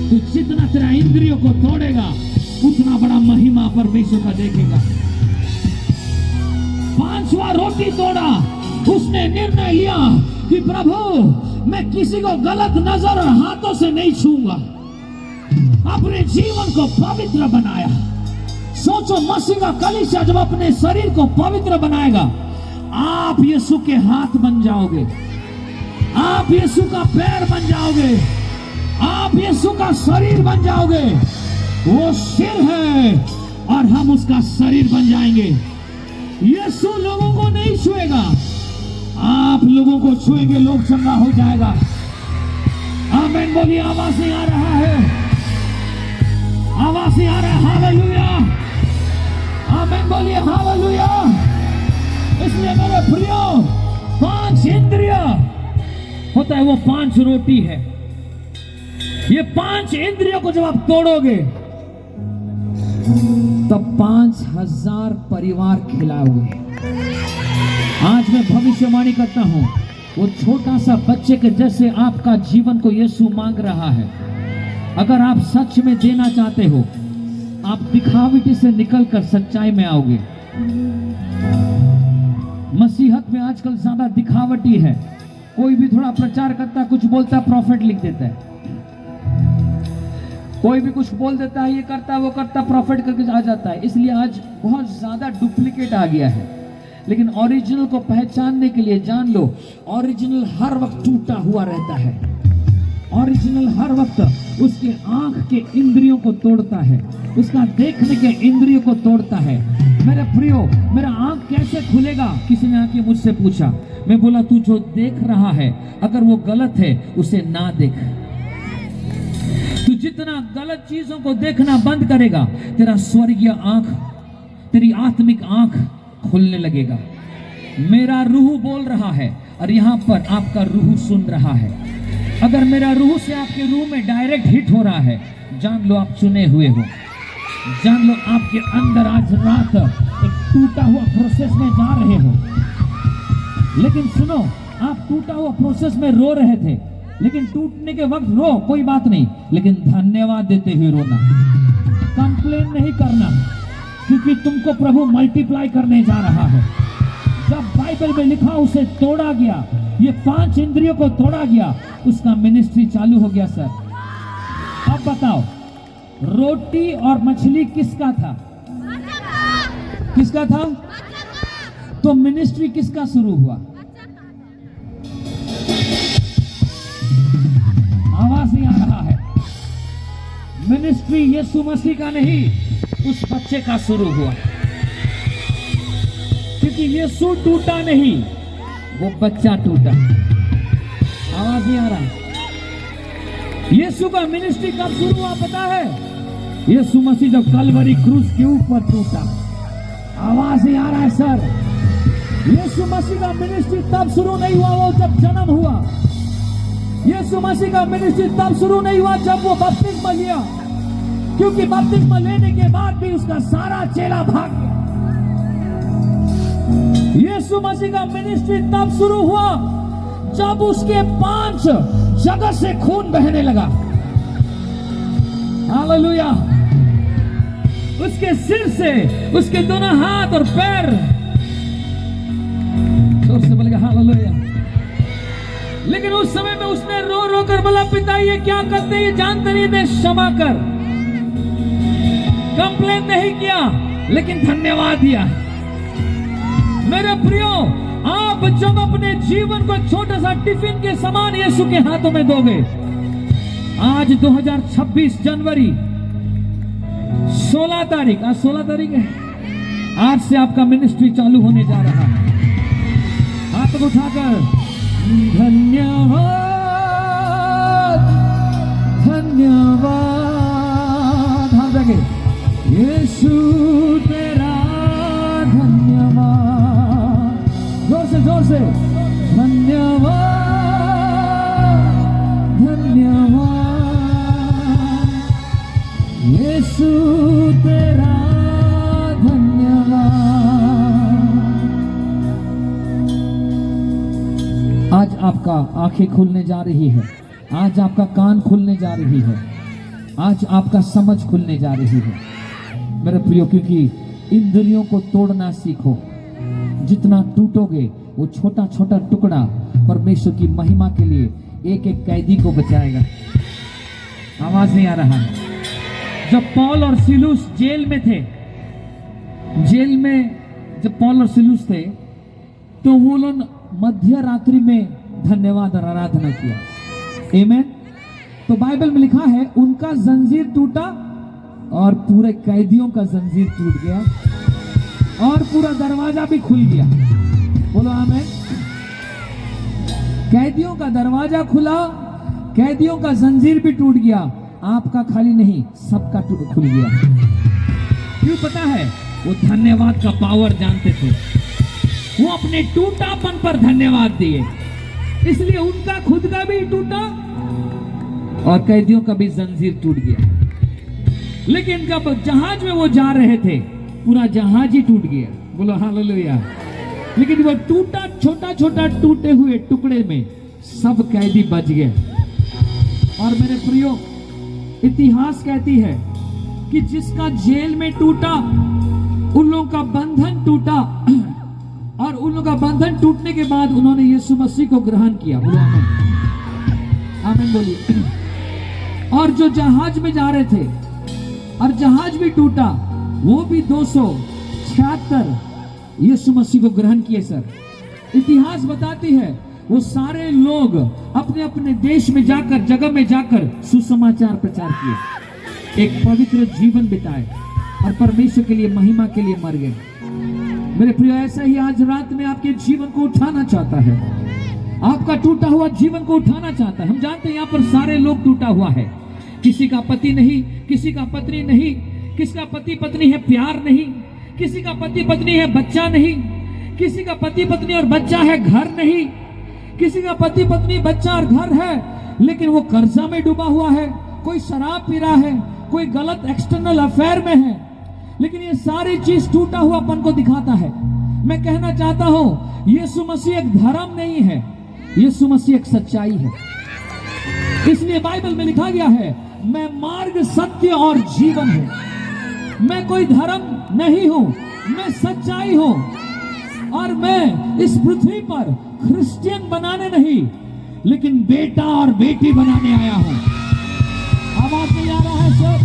तू जितना तेरा इंद्रियों को तोड़ेगा, उतना बड़ा महिमा परमेश्वर का देखेगा। 5वां रोटी तोड़ा, उसने निर्णय लिया कि प्रभु मैं किसी को गलत नजर और हाथों से नहीं छूंगा। अपने जीवन को पवित्र बनाया। सोचो मसीह का कलीसिया जब अपने शरीर को पवित्र बनाएगा, आप यीशु के हाथ बन जाओगे, आप यीशु का पैर बन जाओगे, आप यीशु का शरीर बन जाओगे। वो सिर है और हम उसका शरीर बन जाएंगे। यीशु लोगों को नहीं छुएगा, आप लोगों को छुएंगे, लोग चंगा हो जाएगा। आमीन बोलिए। आवाज नहीं आ रहा है, आवाज नहीं आ रहा है। हालेलुया, आमीन बोलिए। हालेलुया। इसलिए मेरे प्रियो, 5 इंद्रिय होता है, वो 5 रोटी है। ये 5 इंद्रियों को जब आप तोड़ोगे तब 5000 परिवार खिलाओगे। आज मैं भविष्यवाणी करता हूं, वो छोटा सा बच्चे के जैसे आपका जीवन को यीशु मांग रहा है। अगर आप सच में देना चाहते हो, आप दिखावटी से निकलकर सच्चाई में आओगे। मसीहत में आजकल ज्यादा दिखावटी है। कोई भी थोड़ा प्रचार करता, कुछ बोलता, प्रॉफिट लिख देता है। कोई भी कुछ बोल देता है, ये करता, वो करता, प्रॉफिट करके आ जाता है। इसलिए आज बहुत ज्यादा डुप्लीकेट आ गया है। लेकिन ओरिजिनल को पहचानने के लिए जान लो, ओरिजिनल हर वक्त टूटा हुआ रहता है। ओरिजिनल हर वक्त उसके आंख के इंद्रियों को तोड़ता है, उसका देखने के इंद्रियों को तोड़ता है। मेरे प्रियो, मेरा आंख कैसे खुलेगा? किसी ने आके मुझसे पूछा। मैं बोला, तू जो देख रहा है अगर वो गलत है उसे ना देख। तू जितना गलत चीजों को देखना बंद करेगा, तेरा स्वर्गीय आंख, तेरी आत्मिक आंख खुलने लगेगा। मेरा रूह बोल रहा है और यहाँ पर आपका रूह सुन रहा है। अगर मेरा रूह से आपके रूह में डायरेक्ट हिट हो रहा है, जान लो आप चुने हुए हो। जान लो आपके अंदर आज रात एक टूटा हुआ प्रोसेस में जा रहे हो। लेकिन सुनो, आप टूटा हुआ प्रोसेस में रो रहे थे, लेकिन टूटने के वक्त रो, कोई बात नहीं, लेकिन धन्यवाद देते हुए रोना। कंप्लेन नहीं करना, क्योंकि तुमको प्रभु मल्टीप्लाई करने जा रहा है। जब बाइबल में लिखा उसे तोड़ा गया, ये 5 इंद्रियों को तोड़ा गया, उसका मिनिस्ट्री चालू हो गया। सर अब बताओ, रोटी और मछली किसका था? किसका था? तो मिनिस्ट्री किसका शुरू हुआ? आवाज नहीं आ रहा है। मिनिस्ट्री यीशु मसीह का नहीं, उस बच्चे का शुरू हुआ। क्योंकि यीशु टूटा नहीं, वो बच्चा टूटा। आवाज नहीं आ रहा। यीशु का मिनिस्ट्री कब शुरू हुआ पता है? यीशु मसीह जब कलवरी क्रूस के ऊपर टूटा। आवाज नहीं आ रहा है सर। यीशु मसीह का मिनिस्ट्री तब शुरू नहीं हुआ वो जब जन्म हुआ। यीशु मसीह का मिनिस्ट्री तब शुरू नहीं हुआ जब वो बपतिस्मा लिया, क्योंकि बपतिस्मा लेने के बाद भी उसका सारा चेला भाग गया। यीशु मसीह का मिनिस्ट्री तब शुरू हुआ जब उसके 5 जगह से खून बहने लगा। हालेलुया। उसके सिर से उसके दोनों हाथ और पैर, जोर से बोलेगा हालेलुया। लेकिन उस समय में उसने रो रो कर बोला, पिता ये क्या करते हैं, ये जानते नहीं थे, क्षमा कर। कंप्लेन नहीं किया, लेकिन धन्यवाद दिया। मेरे प्रियो, आप जब अपने जीवन को छोटा सा टिफिन के समान यीशु के हाथों में दोगे, आज 2026 जनवरी 16 तारीख, आज 16 तारीख है, आज से आपका मिनिस्ट्री चालू होने जा रहा है। हाथ उठाकर धन्यवाद, धन्यवाद, हाथ आगे, यीशु तेरा धन्यवाद, जोर से धन्यवाद, धन्यवाद, यीशु तेरा धन्यवाद। आज आपका आंखें खुलने जा रही है, आज आपका कान खुलने जा रही है, आज आपका समझ खुलने जा रही है मेरे प्रियो। क्योंकि इंद्रियों को तोड़ना सीखो। जितना टूटोगे वो छोटा छोटा टुकड़ा परमेश्वर की महिमा के लिए एक एक कैदी को बचाएगा। आवाज नहीं आ रहा है। जब पौल और सिलूस जेल में थे, जेल में जब पौल और सिलूस थे, तो वो लोग मध्य रात्रि में धन्यवाद और आराधना किया। आमेन। तो बाइबल में लिखा है उनका जंजीर टूटा और पूरे कैदियों का जंजीर टूट गया और पूरा दरवाजा भी खुल गया। बोलो आमेन। कैदियों का दरवाजा खुला, कैदियों का जंजीर भी टूट गया। आपका खाली नहीं, सबका खुल गया। क्यों पता है? वो धन्यवाद का पावर जानते थे। वो अपने टूटापन पर धन्यवाद दिए, इसलिए उनका खुद का भी टूटा और कैदियों का भी जंजीर टूट गया। लेकिन जब जहाज में वो जा रहे थे, पूरा जहाज ही टूट गया। बोलो हालेलुया। लेकिन वो टूटा, छोटा छोटा टूटे हुए टुकड़े में सब कैदी बच गए। और मेरे प्रियो, इतिहास कहती है कि जिसका जेल में टूटा, उन लोगों का बंधन टूटा और उन लोगों का बंधन टूटने के बाद उन्होंने यीशु मसीह को ग्रहण किया। बोलो आमीन। आमीन बोलिए। और जो जहाज में जा रहे थे और जहाज भी टूटा, वो भी 276 यीशु मसीह को ग्रहण किए। सर, इतिहास बताती है वो सारे लोग अपने अपने देश में जाकर, जगह में जाकर सुसमाचार प्रचार किए, एक पवित्र जीवन बिताए और परमेश्वर के लिए, महिमा के लिए मर गए। मेरे प्रिय, ऐसा ही आज रात में आपके जीवन को उठाना चाहता है, आपका टूटा हुआ जीवन को उठाना चाहता है। हम जानते हैं यहाँ पर सारे लोग टूटा हुआ है। किसी का पति नहीं, किसी का पत्नी नहीं, किसी का पति पत्नी है प्यार नहीं, किसी का पति पत्नी है बच्चा नहीं, किसी का पति पत्नी और बच्चा है घर नहीं, किसी का पति पत्नी बच्चा और घर है लेकिन वो कर्जा में डूबा हुआ है, कोई शराब पी रहा है, कोई गलत एक्सटर्नल अफेयर में है। लेकिन ये सारी चीज टूटा हुआपन को दिखाता है। मैं कहना चाहता हूं, यीशु मसीह एक धर्म नहीं है, यीशु मसीह एक सच्चाई है। इसलिए बाइबल में लिखा गया है, मैं मार्ग, सत्य और जीवन हूं। मैं कोई धर्म नहीं हूं, मैं सच्चाई हूं। और मैं इस पृथ्वी पर क्रिश्चियन बनाने नहीं, लेकिन बेटा और बेटी बनाने आया हूं। आवाज नहीं आ रहा है सर?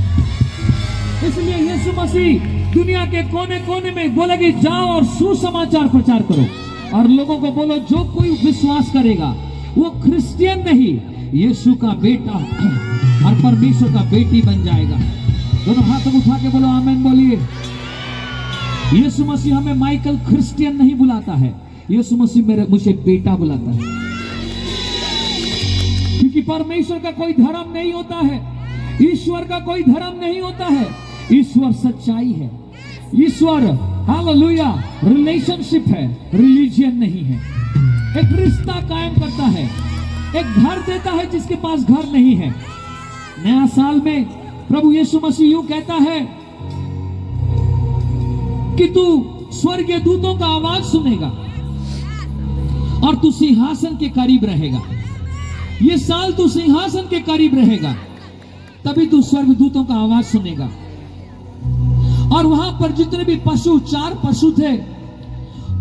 इसलिए यीशु मसीह दुनिया के कोने कोने में बोला कि जाओ और सुसमाचार प्रचार करो और लोगों को बोलो, जो कोई विश्वास करेगा वो क्रिश्चियन नहीं, यीशु का बेटा और परमेश्वर का बेटी बन जाएगा। दोनों हाथ उठा के बोलो आमीन बोलिए। यीशु मसीह हमें माइकल क्रिश्चियन नहीं बुलाता है, यीशु मसीह मुझे बेटा बुलाता है। क्योंकि परमेश्वर का कोई धर्म नहीं होता है, ईश्वर का कोई धर्म नहीं होता है। ईश्वर सच्चाई है, ईश्वर हालेलुया रिलेशनशिप है, रिलीजियन नहीं है। एक रिश्ता कायम करता है, एक घर देता है जिसके पास घर नहीं है। नया साल में प्रभु यीशु मसीह यूं कहता है कि तू स्वर्गीय दूतों का आवाज सुनेगा और तू सिंहासन के करीब रहेगा। ये साल तू सिंहासन के करीब रहेगा, तभी तू स्वर्गदूतों का आवाज सुनेगा। और वहां पर जितने भी पशु, 4 पशु थे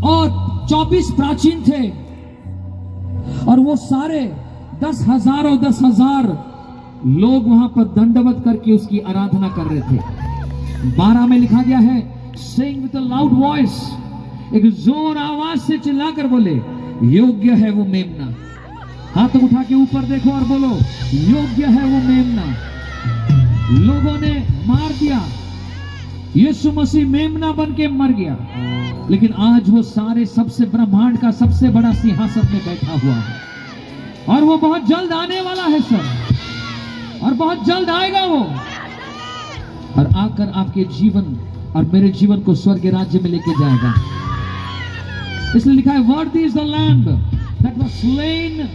और 24 प्राचीन थे, और वो सारे 10,000 और 10,000 लोग वहां पर दंडवत करके उसकी आराधना कर रहे थे। 12 में लिखा गया है, Sing with a loud voice, एक जोर आवाज से चिल्लाकर बोले, योग्य है वो मेमना। हाथ उठा के ऊपर देखो और बोलो, योग्य है वो मेमना। लोगों ने मार दिया, यीशु मसीह मेमना बन के मर गया, लेकिन आज वो सारे सबसे ब्रह्मांड का सबसे बड़ा सिंहासन में बैठा हुआ है और वो बहुत जल्द आने वाला है सर, और बहुत जल्द आएगा वो, और आकर आपके जीवन और मेरे जीवन को स्वर्ग राज्य में लेके जाएगा। इसलिए लिखा है, worthy is the lamb that was slain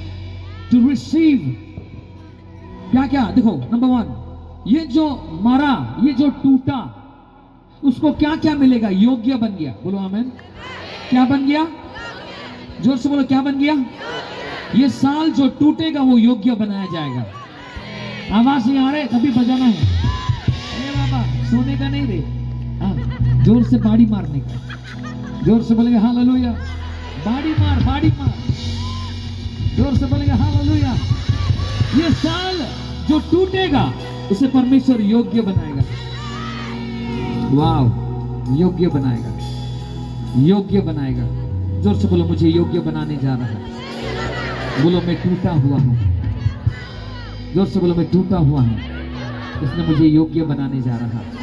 to receive. क्या क्या देखो, नंबर 1, ये जो मरा, ये जो टूटा, उसको क्या क्या मिलेगा? योग्य बन गया। बोलो आमीन। क्या बन गया? जोर से बोलो, क्या बन गया? ये साल जो टूटेगा वो योग्य बनाया जाएगा। आवाज नहीं आ रहे, तभी बजाना है। अरे बाबा, सोने का नहीं रे, हाँ, जोर से बाड़ी मारने का। जोर से बोलेंगे हालेलुया, बाड़ी मार, बाड़ी मार। जोर से बोलेंगे हालेलुया। ये साल जो टूटेगा उसे परमेश्वर योग्य बनाएगा। वाह, योग्य बनाएगा, योग्य बनाएगा। जोर से बोलो, मुझे योग्य बनाने जा रहा है। बोलो, मैं टूटा हुआ हूं। जोर से बोलो, मैं टूटा हुआ हूं, इसने मुझे योग्य बनाने जा रहा है।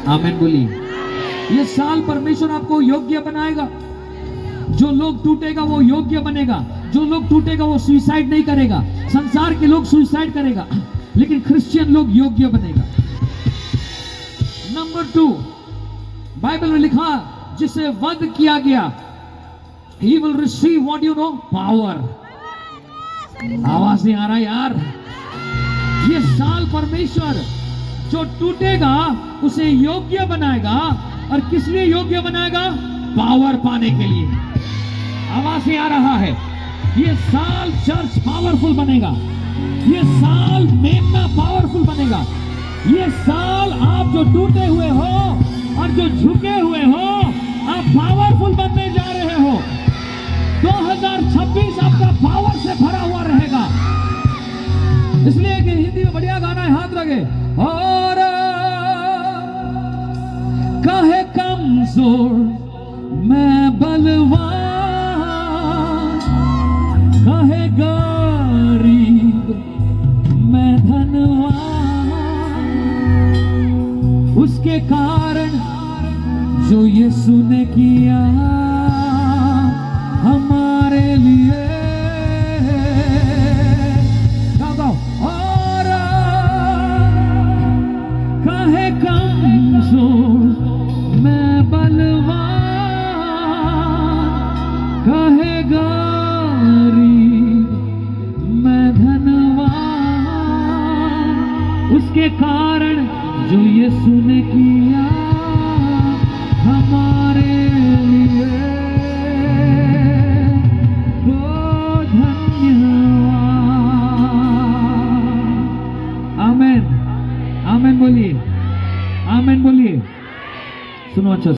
आमीन बोलिए। ये साल परमेश्वर आपको योग्य बनाएगा। जो लोग टूटेगा वो योग्य बनेगा। जो लोग टूटेगा वो सुसाइड नहीं करेगा। संसार के लोग सुसाइड करेगा, लेकिन क्रिश्चियन लोग योग्य बनेगा। नंबर 2, बाइबल में लिखा, जिसे वध किया गया, he will receive what you know, power। आवाज नहीं आ रहा यार। ये साल परमेश्वर जो टूटेगा उसे योग्य बनाएगा। और किस लिए योग्य बनाएगा? पावर पाने के लिए। आवाज नहीं आ रहा है। ये साल चर्च पावरफुल बनेगा। ये साल मेमना पावरफुल बनेगा। ये साल आप जो टूटे हुए हो और जो झुके हुए हो, आप पावरफुल बनने जा रहे हो। 2026 आपका पावर से भरा हुआ रहेगा। इसलिए कि हिंदी में बढ़िया गाना है, हाथ लगे। और काहे कमजोर मैं बलवान, काहे गरीब मैं धनवान, उसके कारण जो यीशु ने किया हमारे लिए। और काहे कमजोर मैं बलवान, काहे गरीब मैं धनवान, उसके कारण जो यीशु ने किया